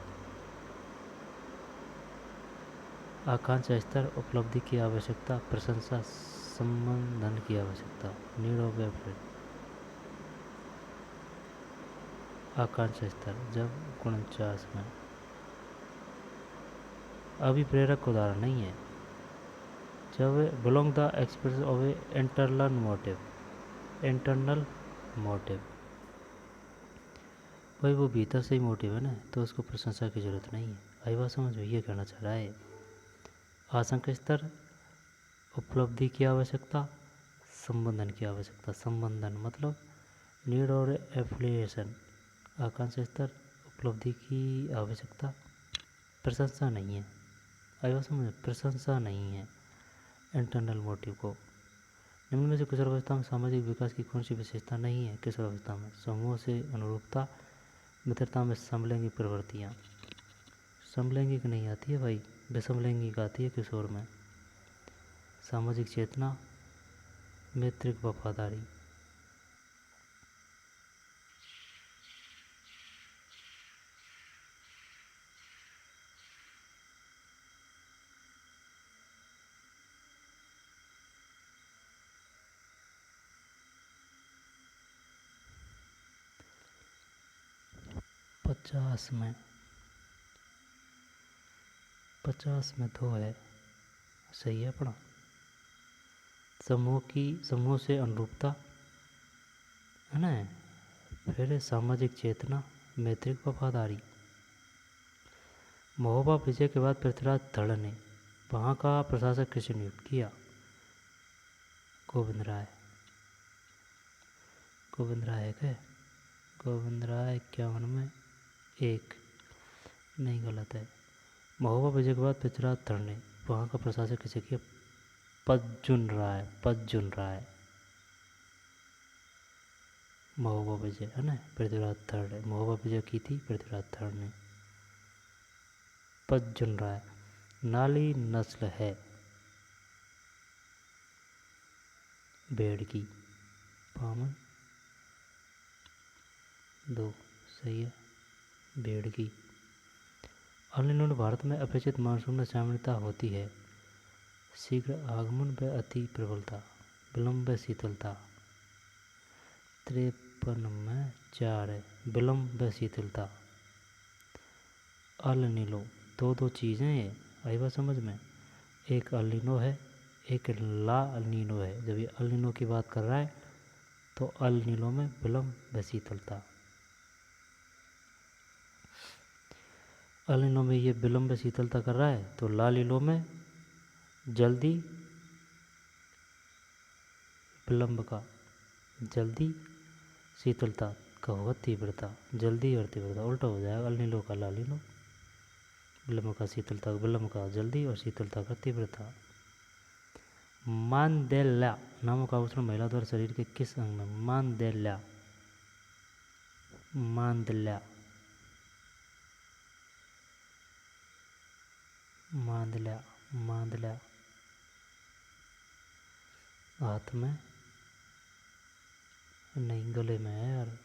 आकांक्षा स्तर, उपलब्धि की आवश्यकता, प्रशंसा, संबंधन की आवश्यकता। Need of effort. आकांक्षा स्तर जब 49 में। अभिप्रेरक का उदाहरण नहीं है जब belong the express of a internal motive, internal motive भाई वो भीतर से ही मोटिव है ना, तो उसको प्रशंसा की जरूरत नहीं है। आई बात समझ में? ये कहना चाह रहा है। आशंका स्तर, उपलब्धि की आवश्यकता, संबंधन की आवश्यकता। संबंधन मतलब नीड और एफिलिएशन। आकांक्षा स्तर, उपलब्धि की आवश्यकता, प्रशंसा नहीं है। आई बात समझ? प्रशंसा नहीं है इंटरनल मोटिव को। निम्न में से किशोर अवस्था में सामाजिक विकास की कौन सी विशेषता नहीं है? किशोर अवस्था में समूह से अनुरूपता, मित्रता में समलैंगिक प्रवृत्तियाँ। समलैंगिक नहीं आती है भाई, विषमलैंगिक आती है किशोर में। सामाजिक चेतना, मैत्रिक वफादारी। पचास में 2 है, सही है पढ़ा। समूह से अनुरूपता है ना, फिर सामाजिक चेतना, मैत्रिक वफादारी। महोबा विजय के बाद पृथ्वीराज धड़ ने वहाँ का प्रशासक किसे नियुक्त किया? गोविंद राय। गोविंद राय है क्या? गोविंद राय 51 में 1 नहीं, गलत है। महोबा विजय के बाद पृथ्वीराज धड़ ने वहाँ का प्रशासक किसे किया? पद्मजुन राय। पद्मजुन राय। महोबा विजय है ना, पृथ्वीराज धड़ है। महोबा विजय की थी पृथ्वीराज धड़ ने। पद्मजुन राय। नाली नस्ल है भेड़ की। पामन 2 सही है, भेड़ की। अल नीनो भारत में अपेक्षित मानसून में सामान्यता होती है शीघ्र आगमन व अति प्रबलता, विलंब व शीतलता। 53 में 4 है, विलंब व शीतलता। अल नीनो दो चीज़ें हैं, आई बात समझ में? एक अल नीनो है, एक ला नीनो है। जब ये अल नीनो की बात कर रहा है तो अल नीनो में विलंब व शीतलता। अल नीनो में ये विलंब व शीतलता कर रहा है, तो ला नीनो में जल्दी विलंब का, जल्दी शीतलता का होगा तीव्रता। जल्दी और तीव्रता उल्टा हो जाएगा। अल नीनो का ला नीनो, विलंब का शीतलता, विलंब का जल्दी और शीतलता का तीव्रता। मानदेल्या नामक आभूषण महिला द्वारा शरीर के किस अंग में? मानदेल्या, मानदेल्या मांदला, मांदला। हाथ में नहीं, गले में है यार।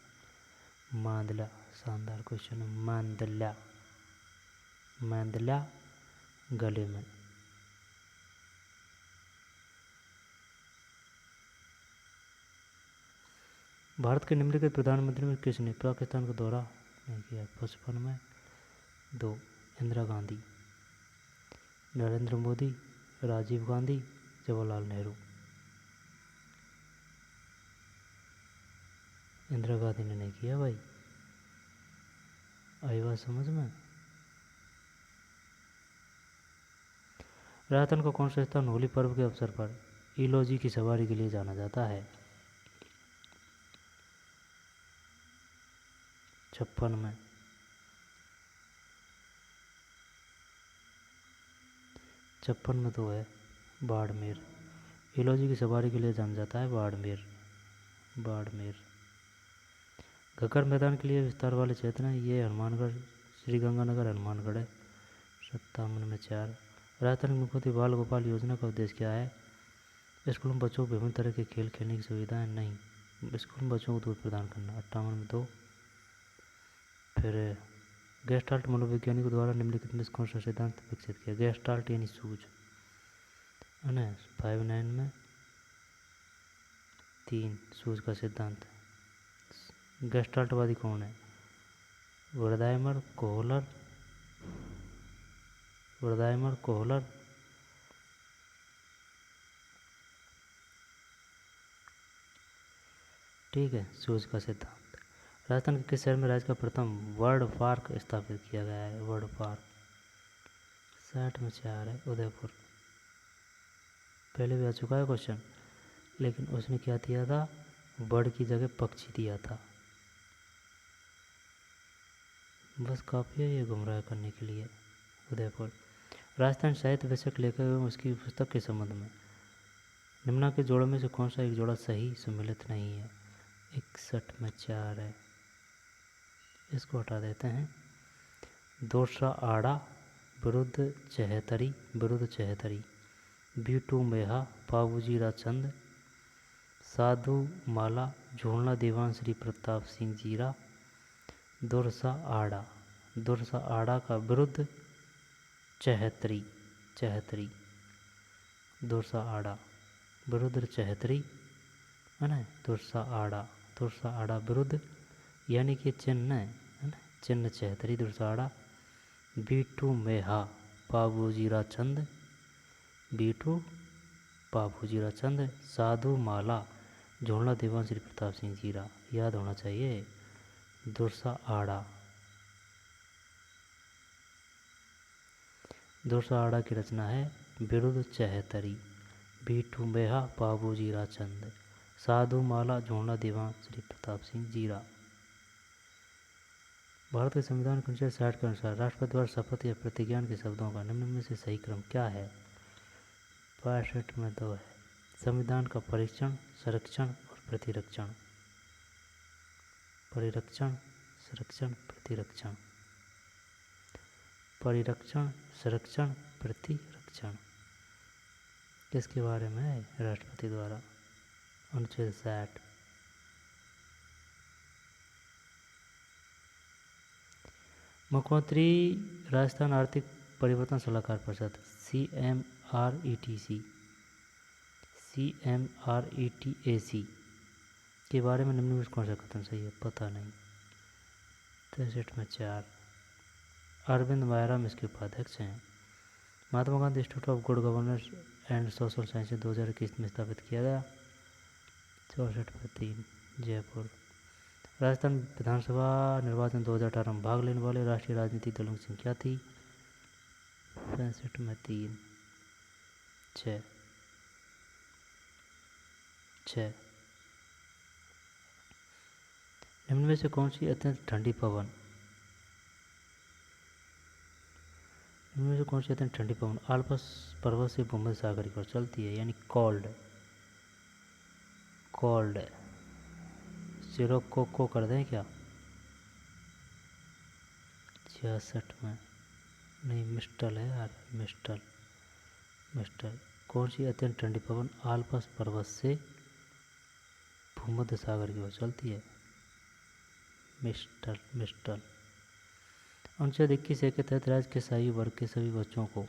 मांदला, शानदार क्वेश्चन। मांदला, मांदला गले में। भारत के निम्नलिखित प्रधानमंत्री में किसने पाकिस्तान का दौरा नहीं किया? 55 में। 2 इंदिरा गांधी, नरेंद्र मोदी, राजीव गांधी, जवाहरलाल नेहरू। इंदिरा गांधी ने नहीं किया भाई। आई बात समझ में? राजस्थान का कौन सा स्थान होली पर्व के अवसर पर इलोजी की सवारी के लिए जाना जाता है? 56 में। 56 में तो है बाड़मेर। इलोजी की सवारी के लिए जाना जाता है बाड़मेर, बाड़मेर। घग्गर मैदान के लिए विस्तार वाले क्षेत्र हैं, ये हनुमानगढ़, श्रीगंगानगर, हनुमानगढ़ है। 57 में 4। राजस्थान की मुख्यमंत्री बाल गोपाल योजना का उद्देश्य क्या है? स्कूल में बच्चों को विभिन्न तरह के खेल खेलने की सुविधाएं नहीं, स्कूल में बच्चों को दूध प्रदान करना। 58 में 2। फिर गेस्टाल्ट मनोवैज्ञानिकों द्वारा निम्नलिखित में कौन सा सिद्धांत विकसित किया? गेस्टाल्ट यानी सूझ, है ना। 59 में 3 सूझ का सिद्धांत। गेस्टाल्टवादी कौन है? वर्दाइमर, कोहलर, वर्दाइमर, कोहलर, ठीक है। सूझ का सिद्धांत। राजस्थान के किस शहर में राज्य का प्रथम वर्ड पार्क स्थापित किया गया है? Word park. 60 में 4 है, उदयपुर। पहले भी आ चुका है क्वेश्चन, लेकिन उसने क्या दिया था? बर्ड की जगह पक्षी दिया था। बस काफ़ी है ये गुमराह करने के लिए। उदयपुर। राजस्थान साहित्य विषयक लेखक एवं उसकी पुस्तक के संबंध में निम्ना के जोड़ों में से कौन सा एक जोड़ा सही सम्मिलित नहीं है? 61 में 4 है, इसको हटा देते हैं। दोसरा आड़ा, विरुद्ध चहतरी, विरुद्ध चहतरी। बीटू मेहा, बाबूजी राचंद, साधु माला, झूलना दीवान श्री प्रताप सिंह जीरा। दुरसा आड़ा, दुरसा आड़ा का विरुद्ध चहतरी, चहतरी। दुरसा आड़ा विरुद्ध चहतरी, है ना। दुरसा आड़ा, दुरसा आड़ा विरुद्ध, यानी कि चिन्ह है ना, चिन्ह चहतरी, दुरसा आड़ा। बीटू मेहा, बाबूजी राचंद, बीटू बाबूजी राचंद। साधु माला, झोलना दीवान श्री प्रताप सिंह जीरा। याद होना चाहिए। दुरसा आड़ा, दुरसा आड़ा की रचना है विरुद्ध चहतरी। बीटू मेहा, बाबूजी राचंद, साधु माला, झोलना दीवान श्री प्रताप सिंह जीरा। भारत के संविधान के अनुच्छेद 60 के अनुसार राष्ट्रपति द्वारा शपथ या प्रतिज्ञान के शब्दों का निम्न में से सही क्रम क्या है? 65 में 2 है। संविधान का परीक्षण, संरक्षण और प्रतिरक्षण। परिरक्षण, संरक्षण, प्रतिरक्षण। परिरक्षण, संरक्षण, प्रतिरक्षण किसके बारे में है? राष्ट्रपति द्वारा। अनुच्छेद 60। मुख्यमंत्री राजस्थान आर्थिक परिवर्तन सलाहकार परिषद, CMRETC, CMRETAC के बारे में निम्न में कौन सा कथन सही है? पता नहीं। 63 में 4। अरविंद मायराम इसके उपाध्यक्ष हैं। Mahatma Gandhi institute of good governance and social science 2021 में स्थापित किया गया। 64 में 3 जयपुर। राजस्थान विधानसभा निर्वाचन 2018 में भाग लेने वाले राष्ट्रीय राजनीतिक दलों की संख्या थी। 65 में 3 6 6। निम्न में से कौन सी अत्यंत ठंडी पवन, निम्न में से कौन सी अत्यंत ठंडी पवन आल्प्स पर्वत से भूमध्य सागर की ओर चलती है, यानी कोल्ड, कोल्ड। 0 को कर दें क्या? 66 में नहीं, मिस्टल है यार, मिस्टल। मिस्टल कौन सी अत्यंत ठंडी पवन आल्प्स पर्वत से भूमध्य सागर की ओर चलती है? मिस्टल। मिस्टल। अनुच्छेद 21 के तहत राज्य के सही वर्ग के सभी बच्चों को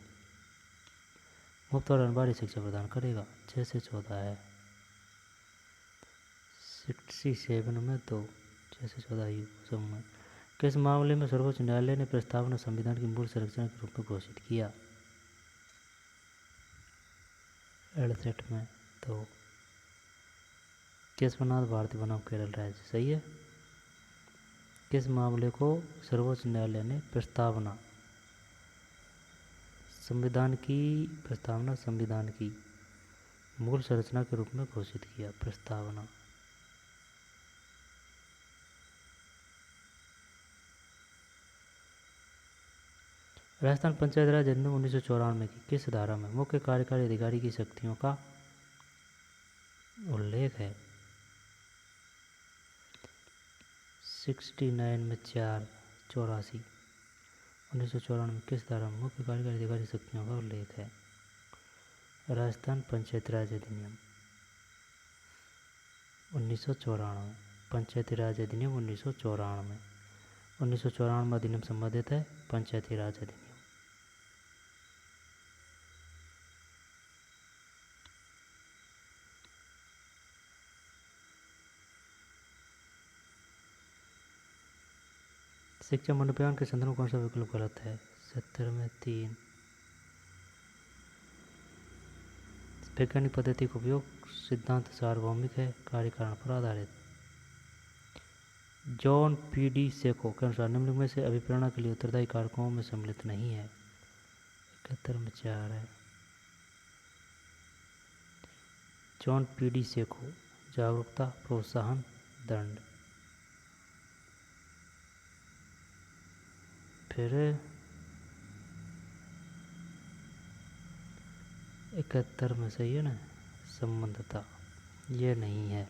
मुफ्त और अनिवार्य शिक्षा प्रदान करेगा। 6 से 14 है। 67 में तो 6 से 14 यू समूह में। किस मामले में सर्वोच्च न्यायालय ने प्रस्तावना संविधान की मूल संरचना के रूप में घोषित किया? 68 में तो केशवनाथ भारती बनाम केरल राज्य सही है। किस मामले को सर्वोच्च न्यायालय ने प्रस्तावना संविधान की मूल संरचना के रूप में घोषित किया? प्रस्तावना। राजस्थान पंचायत राज अधिनियम 1994 की किस धारा में मुख्य कार्यकारी अधिकारी की शक्तियों का उल्लेख है? 69 में 4 84। 1994 में किस धारा में मुख्य कार्यकारी अधिकारी शक्तियों का उल्लेख है? राजस्थान पंचायत राज अधिनियम 1994। पंचायती राज अधिनियम 1994। 1994 में अधिनियम संबंधित है पंचायती राज अधिनियम। शिक्षा मनोविज्ञान के संदर्भ में कौन सा विकल्प गलत है? 70 में 3। वैज्ञानिक पद्धति का उपयोग सिद्धांत सार्वभौमिक है, कार्य कारण पर आधारित। John PD. सेको के अनुसार निम्नलिखित में से अभिप्रेरणा के लिए उत्तरदायी कारकों में सम्मिलित नहीं है। 71 में 4 है। John PD. सेको जागरूकता, प्रोत्साहन, दंड। फिर 71 में सही है ना, संबंधता, ये नहीं है।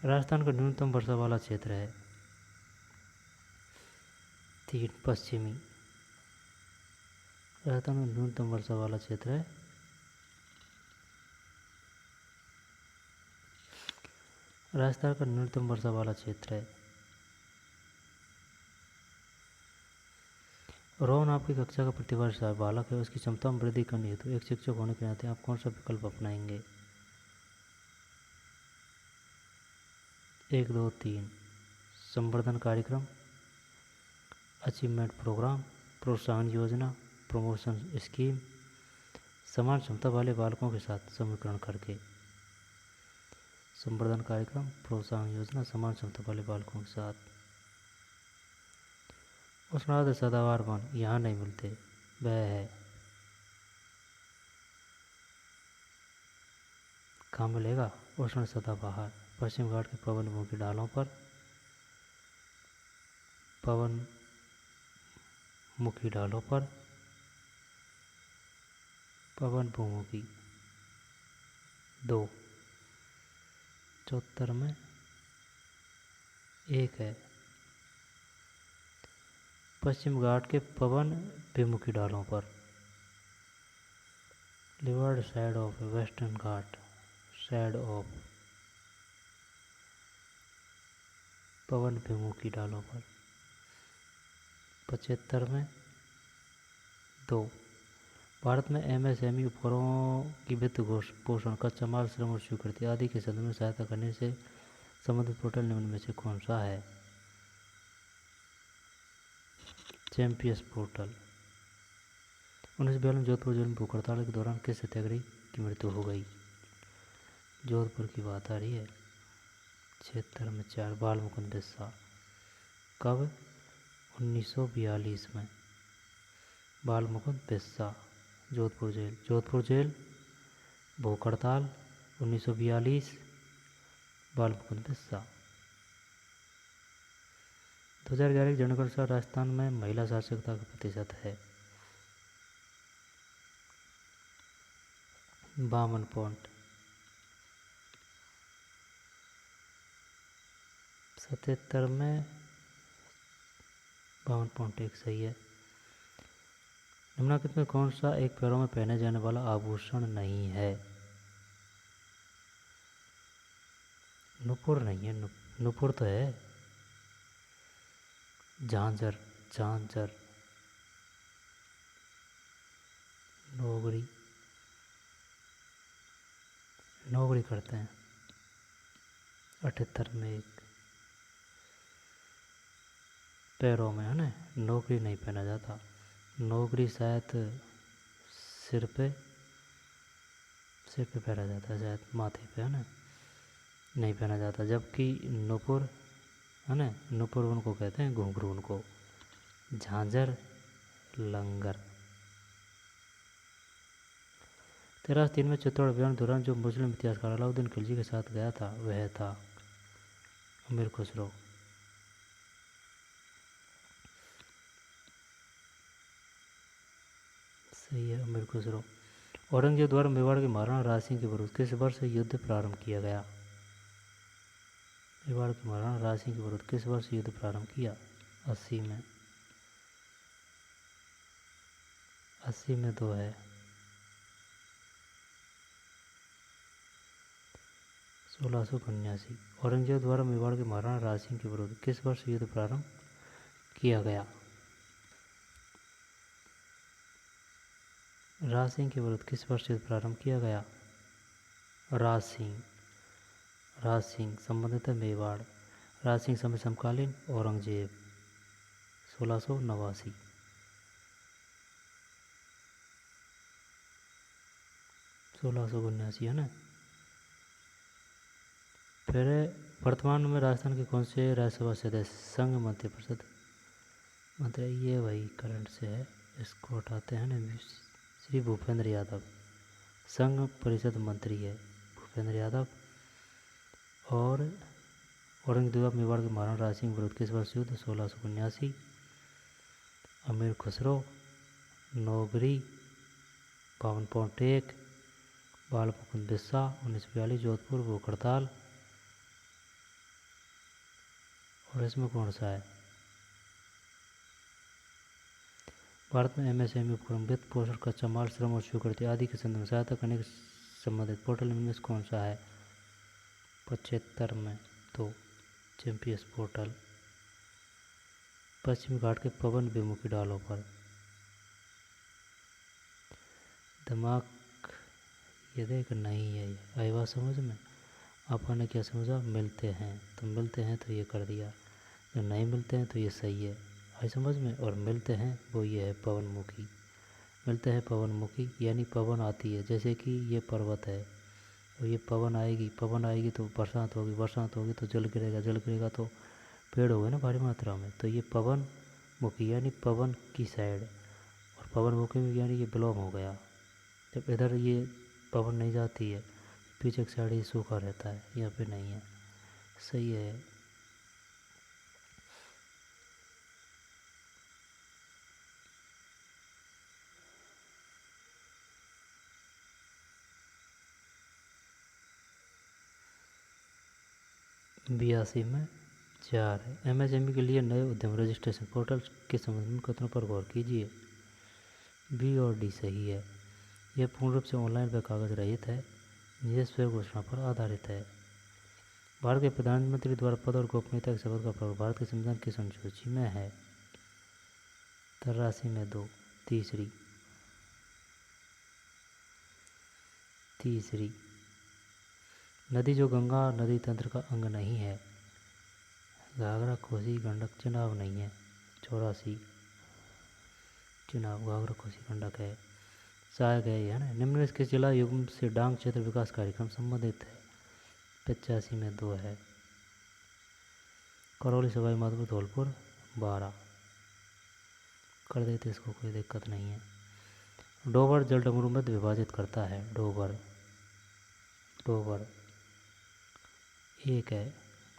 राजस्थान का न्यूनतम वर्षा वाला क्षेत्र है 3 पश्चिमी। राजस्थान में न्यूनतम वर्षा वाला क्षेत्र है राजस्थान का न्यूनतम वर्षा वाला क्षेत्र है। रोहन आपकी कक्षा का प्रतिवर्ष बालक है, उसकी क्षमता में वृद्धि करनी हेतु एक शिक्षक होने के नाते आप कौन सा विकल्प अपनाएंगे? 1 2 3। संवर्धन कार्यक्रम, अचीवमेंट प्रोग्राम, प्रोत्साहन योजना, प्रमोशन स्कीम, समान क्षमता वाले बालकों के साथ समीकरण करके। संवर्धन कार्यक्रम, प्रोत्साहन योजना, समान क्षमता वाले बालकों के साथ। उष्णार्द्र सदाबहार वन यहाँ नहीं मिलते, वह है कहाँ मिलेगा? उष्ण सदाबहार पश्चिम घाट के पवनमुखी ढालों पर, पवनमुखी ढालों पर, पवनमुखी 2। 74 में 1 है। पश्चिम घाट के पवन विमुखी ढालों पर, leeward side of western Ghat, side of पवन विमुखी ढालों पर। 75 में 2। भारत में एमएसएमई उपकरणों की वित्त पोषण, कच्चा माल, श्रम और स्वीकृति आदि के संदर्भ में सहायता करने से संबंधित पोर्टल निम्न में से कौन सा है? Champions portal. 1942 में जोधपुर जेल में भूख हड़ताल के दौरान किस सत्याग्रही की मृत्यु हो गई? जोधपुर की बात आ रही है। 76 में 4 बाल मुकुंद बिस्सा। कब? 1942 में बाल मुकुंद बिस्सा। जोधपुर जेल भूख हड़ताल 1942, बाल मुकुंद बिस्सा। 2011 की जनगणना के अनुसार राजस्थान में महिला साक्षरता का प्रतिशत है 52 पॉइंट। 77 में 52.1 सही है। निम्नलिखित में कौन सा एक पैरों में पहने जाने वाला आभूषण नहीं है? नुपुर नहीं है, नुपुर तो है। झांझर, झांझर, नोगरी, नोगरी करते हैं। 78 में एक पैरों में है ना, नौकरी नहीं पहना जाता। नौकरी शायद सिर पे पहना जाता है, शायद माथे पे, है ना, नहीं पहना जाता। जबकि नुपुर है ना, नुपुर उनको कहते हैं, घुंघरू उनको। झांझर, लंगर। 1303 में चित्तौड़ अभियान दौरान जो मुस्लिम इतिहासकार अलाउद्दीन खिलजी के साथ गया था वह था अमीर खुसरो। सही है, अमीर खुसरो। औरंगजेब द्वारा मेवाड़ के महाराणा राज सिंह के विरुद्ध किस वर्ष युद्ध प्रारंभ किया गया? मेवाड़ के महाराणा राज सिंह के विरुद्ध किस वर्ष युद्ध प्रारंभ किया? 80 में। 80 में 2 है। 1679। औरंगजेब द्वारा मेवाड़ के महाराणा राज सिंह के विरुद्ध किस वर्ष युद्ध प्रारंभ किया गया? राज सिंह के विरुद्ध किस वर्ष युद्ध प्रारंभ किया गया? राज सिंह संबंधित है मेवाड़। राज सिंह समय समकालीन औरंगजेब। 1689। 1679 है ना। फिर वर्तमान में राजस्थान के कौन से राज्यसभा सदस्य संघ मंत्रिपरिषद मंत्री? ये वही करंट से है, इसको हटाते हैं ना। श्री भूपेंद्र यादव संघ परिषद मंत्री है, भूपेंद्र यादव। और औरंगजेब मेवाड़ के महाराणा राज सिंह विरुद्ध किस वर्ष युद्ध? 1679। अमीर खुसरो, नौगरी, 52.1, बाल मुकुंद बिस्सा, 1942, जोधपुर भूख हड़ताल। और इसमें कौन सा है? भारत में एमएसएमई उपक्रम, वित्त पोषण, कच्चा माल, श्रम और स्वीकृति आदि के संदर्भ में सहायता करने के संबंधित पोर्टल में कौन सा है? 75 में तो चैंपियंस पोर्टल। पश्चिमी घाट के पवन विमुखी ढालों पर। दिमाग ये देख नहीं है, ये आई बात समझ में? अपन ने क्या समझा? मिलते हैं, तो मिलते हैं तो ये कर दिया, जो नहीं मिलते हैं तो ये सही है, आई समझ में? और मिलते हैं वो ये है पवनमुखी। मिलते हैं पवनमुखी यानी पवन आती है, जैसे कि ये पर्वत है और ये पवन आएगी तो बरसात होगी तो जल गिरेगा तो पेड़ हो गए ना भारी मात्रा में। तो ये पवन मुखी यानी पवन की साइड, और पवन मुखी में यानी ये बिलोंग हो गया। जब इधर ये पवन नहीं जाती है, पीछे की साइड ये सूखा रहता है, यहाँ पे नहीं है। सही है। बयासी में 4 है। एमएसएमई के लिए नए उद्यम रजिस्ट्रेशन पोर्टल के संबंध में कथनों पर गौर कीजिए। बी और डी सही है। यह पूर्ण रूप से ऑनलाइन व कागज रहित है, निजी स्वर घोषणा पर आधारित है। भारत के प्रधानमंत्री द्वारा पद और गोपनीयता के शपथ का प्रयोग भारत के संविधान की अनुसूची में है। 83 में 2। तीसरी नदी जो गंगा नदी तंत्र का अंग नहीं है। घाघरा, कोसी, गंडक, चिनाब नहीं है। 84 चिनाब, घाघरा, कोसी, गंडक है। सहायक है ये, है ना। निम्न में किस जिला युग्म से डांग क्षेत्र विकास कार्यक्रम संबंधित है? 85 में 2 है। करौली, सवाई माधोपुर, धौलपुर, 12 कर देते, इसको कोई दिक्कत नहीं है। डोबर जल डमरू में विभाजित करता है। डोबर एक है।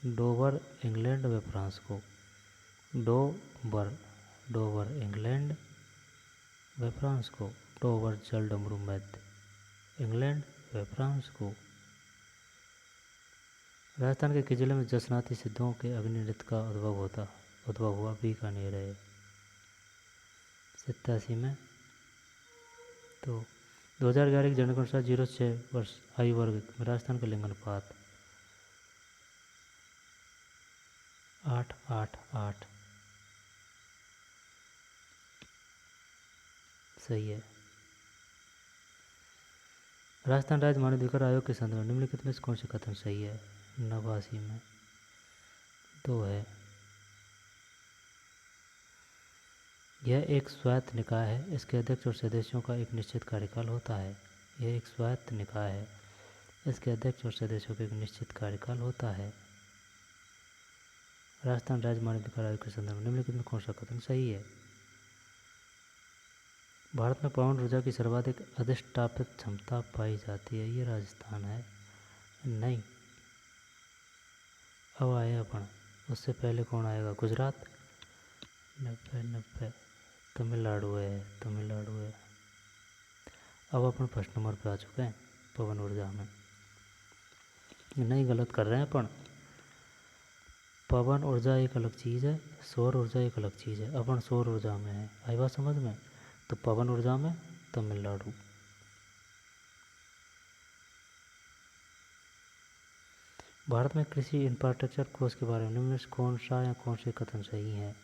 डोबर इंग्लैंड व फ्रांस को। डोबर इंग्लैंड व फ्रांस को। डोबर जल डमरू मध्य इंग्लैंड व फ्रांस को। राजस्थान के किस जिले में जसनाती सिद्धों के अग्नि नृत्य का उद्भव हुआ? बीकानेर है। 87 में। तो 2011 की जनगणना के अनुसार 0 से 6 वर्ष आयु वर्ग में राजस्थान का लिंग अनुपात 8-8-8 सही है। राजस्थान राज्य मानवाधिकार आयोग के संदर्भ में निम्नलिखित में से कौन से कथन सही है? 89 में 2 है। यह एक स्वायत्त निकाय है, इसके अध्यक्ष और सदस्यों का एक निश्चित कार्यकाल होता है। यह एक स्वायत्त निकाय है, इसके अध्यक्ष और सदस्यों का एक निश्चित कार्यकाल होता है। राजस्थान राज्य मानवाधिकार आयोग के संदर्भ में निम्नलिखित में कौन सा कथन सही है? भारत में पवन ऊर्जा की सर्वाधिक अधिष्ठापित क्षमता पाई जाती है। ये राजस्थान है। नहीं, अब आए अपन, उससे पहले कौन आएगा? गुजरात 90 तमिलनाडु है, तमिलनाडु है। अब अपन फर्स्ट नंबर पे आ चुके हैं पवन ऊर्जा में। नहीं, गलत कर रहे हैं अपन। पवन ऊर्जा एक अलग चीज़ है, सौर ऊर्जा एक अलग चीज़ है। अपन सौर ऊर्जा में है, आई बात समझ में? तो पवन ऊर्जा में तमिलनाडु। भारत में कृषि इंफ्रास्ट्रक्चर कोष के बारे में निम्न में से कौन सा या कौन से कथन सही है?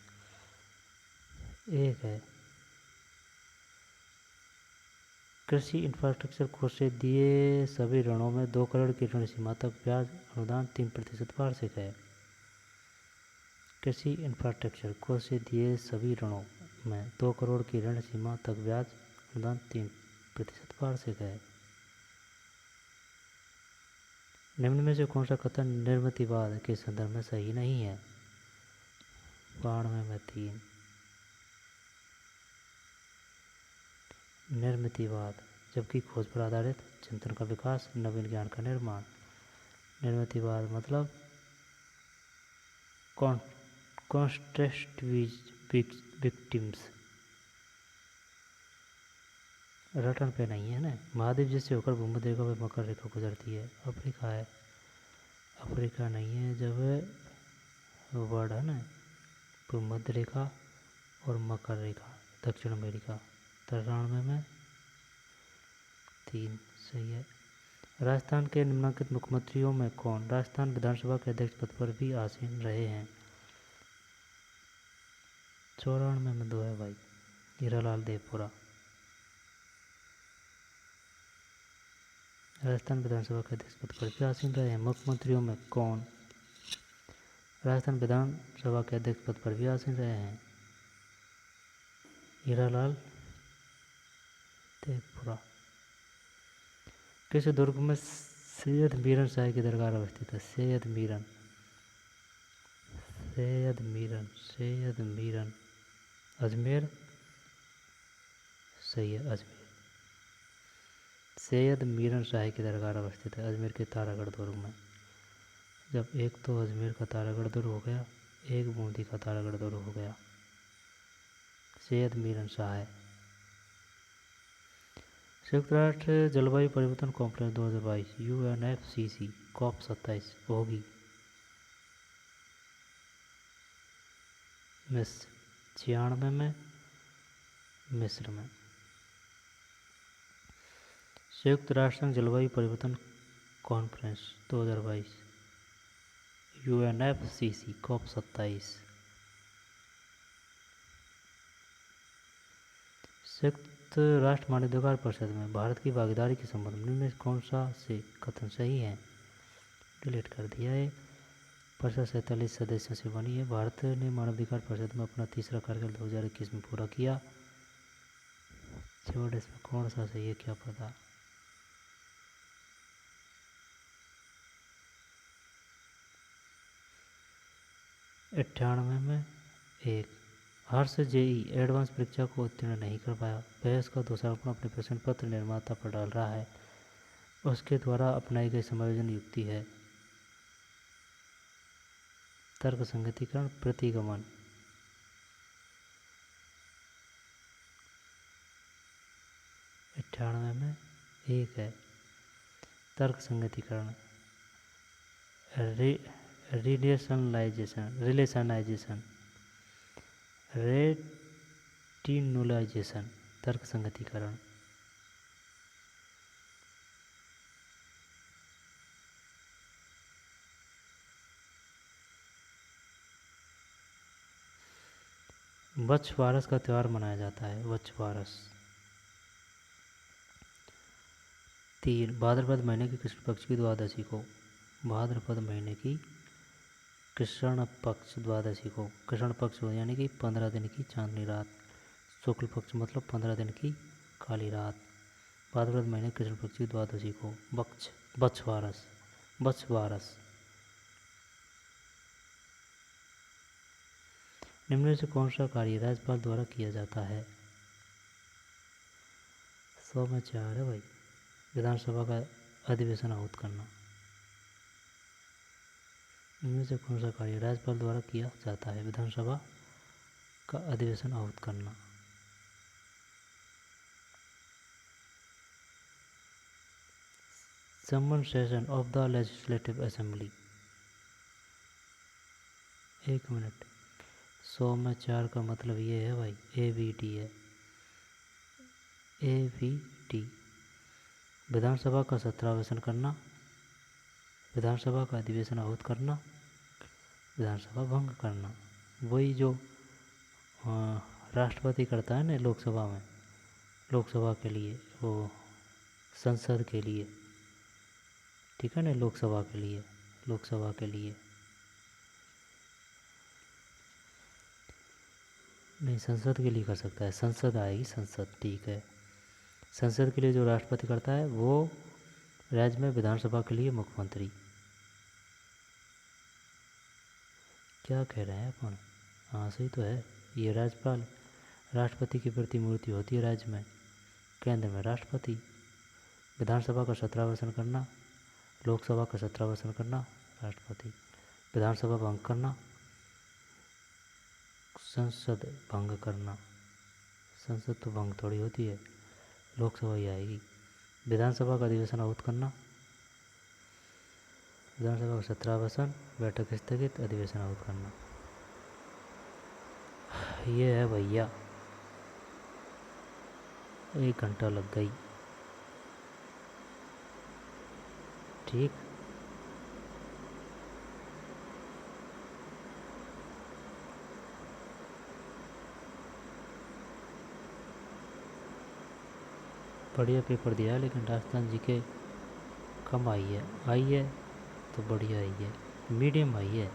एक है, कृषि इंफ्रास्ट्रक्चर कोष से दिए सभी ऋणों में 2 करोड़ की ऋण सीमा तक ब्याज अनुदान 3% वार्षिक है। कृषि इंफ्रास्ट्रक्चर कोष से दिए सभी ऋणों में 2 करोड़ की ऋण सीमा तक ब्याज अनुदान 3% वार्षिक है। निम्न में से कौन सा कथन निर्मितिवाद के संदर्भ में सही नहीं है? 92 में 3। निर्मितिवाद, जबकि खोज पर आधारित चिंतन का विकास, नवीन ज्ञान का निर्माण। निर्मितिवाद मतलब कॉन्ट्रेस्ट विक्टिम्स। रटन पे नहीं है ना। महाद्वीप जिससे होकर भूमध्य रेखा पर मकर रेखा गुजरती है, अफ्रीका है। अफ्रीका नहीं है, जब वर्ड है ना भूमध्य रेखा और मकर रेखा, दक्षिण अमेरिका। 93 में 3 सही है। राजस्थान के निम्नलिखित मुख्यमंत्रियों में कौन राजस्थान विधानसभा के अध्यक्ष पद पर भी आसीन रहे हैं? 94 में 2 है भाई, हीरालाल देवपुरा। राजस्थान विधानसभा के अध्यक्ष पद पर भी आसीन रहे हैं। मुख्यमंत्रियों में कौन राजस्थान विधानसभा के अध्यक्ष पद पर भी आसीन रहे हैं? हीरालाल देवपुरा। किस दुर्ग में सैयद मीरन शाह की दरगाह अवस्थित है? सैयद मीरन अजमेर सही है, अजमेर। सैयद मीरन शाह की दरगाह अवस्थित है अजमेर के तारागढ़ दुर्ग में। जब एक तो अजमेर का तारागढ़ दुर्ग हो गया, एक बूंदी का तारागढ़ दुर्ग हो गया। सैयद मीरन शाह है। संयुक्त राष्ट्र जलवायु परिवर्तन कॉन्फ्रेंस 2022 UNFCCC COP27 होगी मिस्र 96 में मिस्र में। संयुक्त राष्ट्र संघ जलवायु परिवर्तन कॉन्फ्रेंस 2022 UNFCCC COP27। संयुक्त राष्ट्र मानवाधिकार परिषद में भारत की भागीदारी के संबंध में कौन सा से कथन सही है? डिलीट कर दिया है। परिषद 47 सदस्यों से बनी है। भारत ने मानवाधिकार परिषद में अपना तीसरा कार्यकाल 2021 में पूरा किया। छोड़, इसमें कौन सा सही है क्या पता। अट्ठानवे में 1। हर्ष जेई एडवांस परीक्षा को उत्तीर्ण नहीं कर पाया। वह उसका दोषारोपण अपने प्रश्न पत्र निर्माता पर डाल रहा है। उसके द्वारा अपनाई गई समायोजन युक्ति है तर्क संगतिकरण प्रतिगमन। अट्ठानवे में 1 है तर्क संगतिकरण। रिलेशनाइजेशन डिनोलाइजेशन तर्क संगतिकरण। वच्छवारस का त्यौहार मनाया जाता है। वच्छवारस। 3 भाद्रपद महीने की कृष्ण पक्ष की द्वादशी को, भाद्रपद महीने की कृष्ण पक्ष द्वादशी को, कृष्ण पक्ष हो यानी कि 15 दिन की चांदनी रात, शुक्ल पक्ष मतलब 15 दिन की काली रात, भाद्रपद महीने कृष्ण पक्ष की द्वादशी को वच्छवारस। वच्छवारस। निम्न में से कौन सा कार्य राज्यपाल द्वारा किया जाता है? 100 में 4 है भाई। विधानसभा का अधिवेशन आहूत करना। इनमें से कौन सा कार्य राज्यपाल द्वारा किया जाता है? विधानसभा का अधिवेशन आहूत करना। Summon session of the legislative assembly. 1 minute. 100 में 4 का मतलब ये है भाई, AVT है। AVT। विधानसभा का सत्रावसान करना, विधानसभा का अधिवेशन आहूत करना, विधानसभा भंग करना। वही जो राष्ट्रपति करता है ना लोकसभा में, लोकसभा के लिए, वो संसद के लिए, ठीक है ना, लोकसभा के लिए, लोकसभा के लिए नहीं, संसद के लिए कर सकता है। संसद आएगी, संसद, ठीक है। संसद के लिए जो राष्ट्रपति करता है वो राज्य में विधानसभा के लिए मुख्यमंत्री। क्या कह रहे हैं अपन? हाँ सही तो है। ये राज्यपाल, राष्ट्रपति की प्रतिमूर्ति होती है राज्य में, केंद्र में राष्ट्रपति। विधानसभा का सत्रावसान करना, लोकसभा का सत्रावसान करना राष्ट्रपति, विधानसभा भंग करना, संसद भंग करना। संसद तो भंग थोड़ी होती है, लोकसभा ही आएगी। विधानसभा का अधिवेशन आहूत करना, विधानसभा का सत्रावसान, बैठक स्थगित, अधिवेशन आहूत करना। ये है भैया, 1 घंटा लग गई। ठीक। बढ़िया पेपर दिया है, लेकिन राजस्थान जीके कम आई है तो बढ़िया आई है, मीडियम आई है।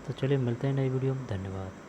तो चलिए मिलते हैं नई वीडियो में। धन्यवाद।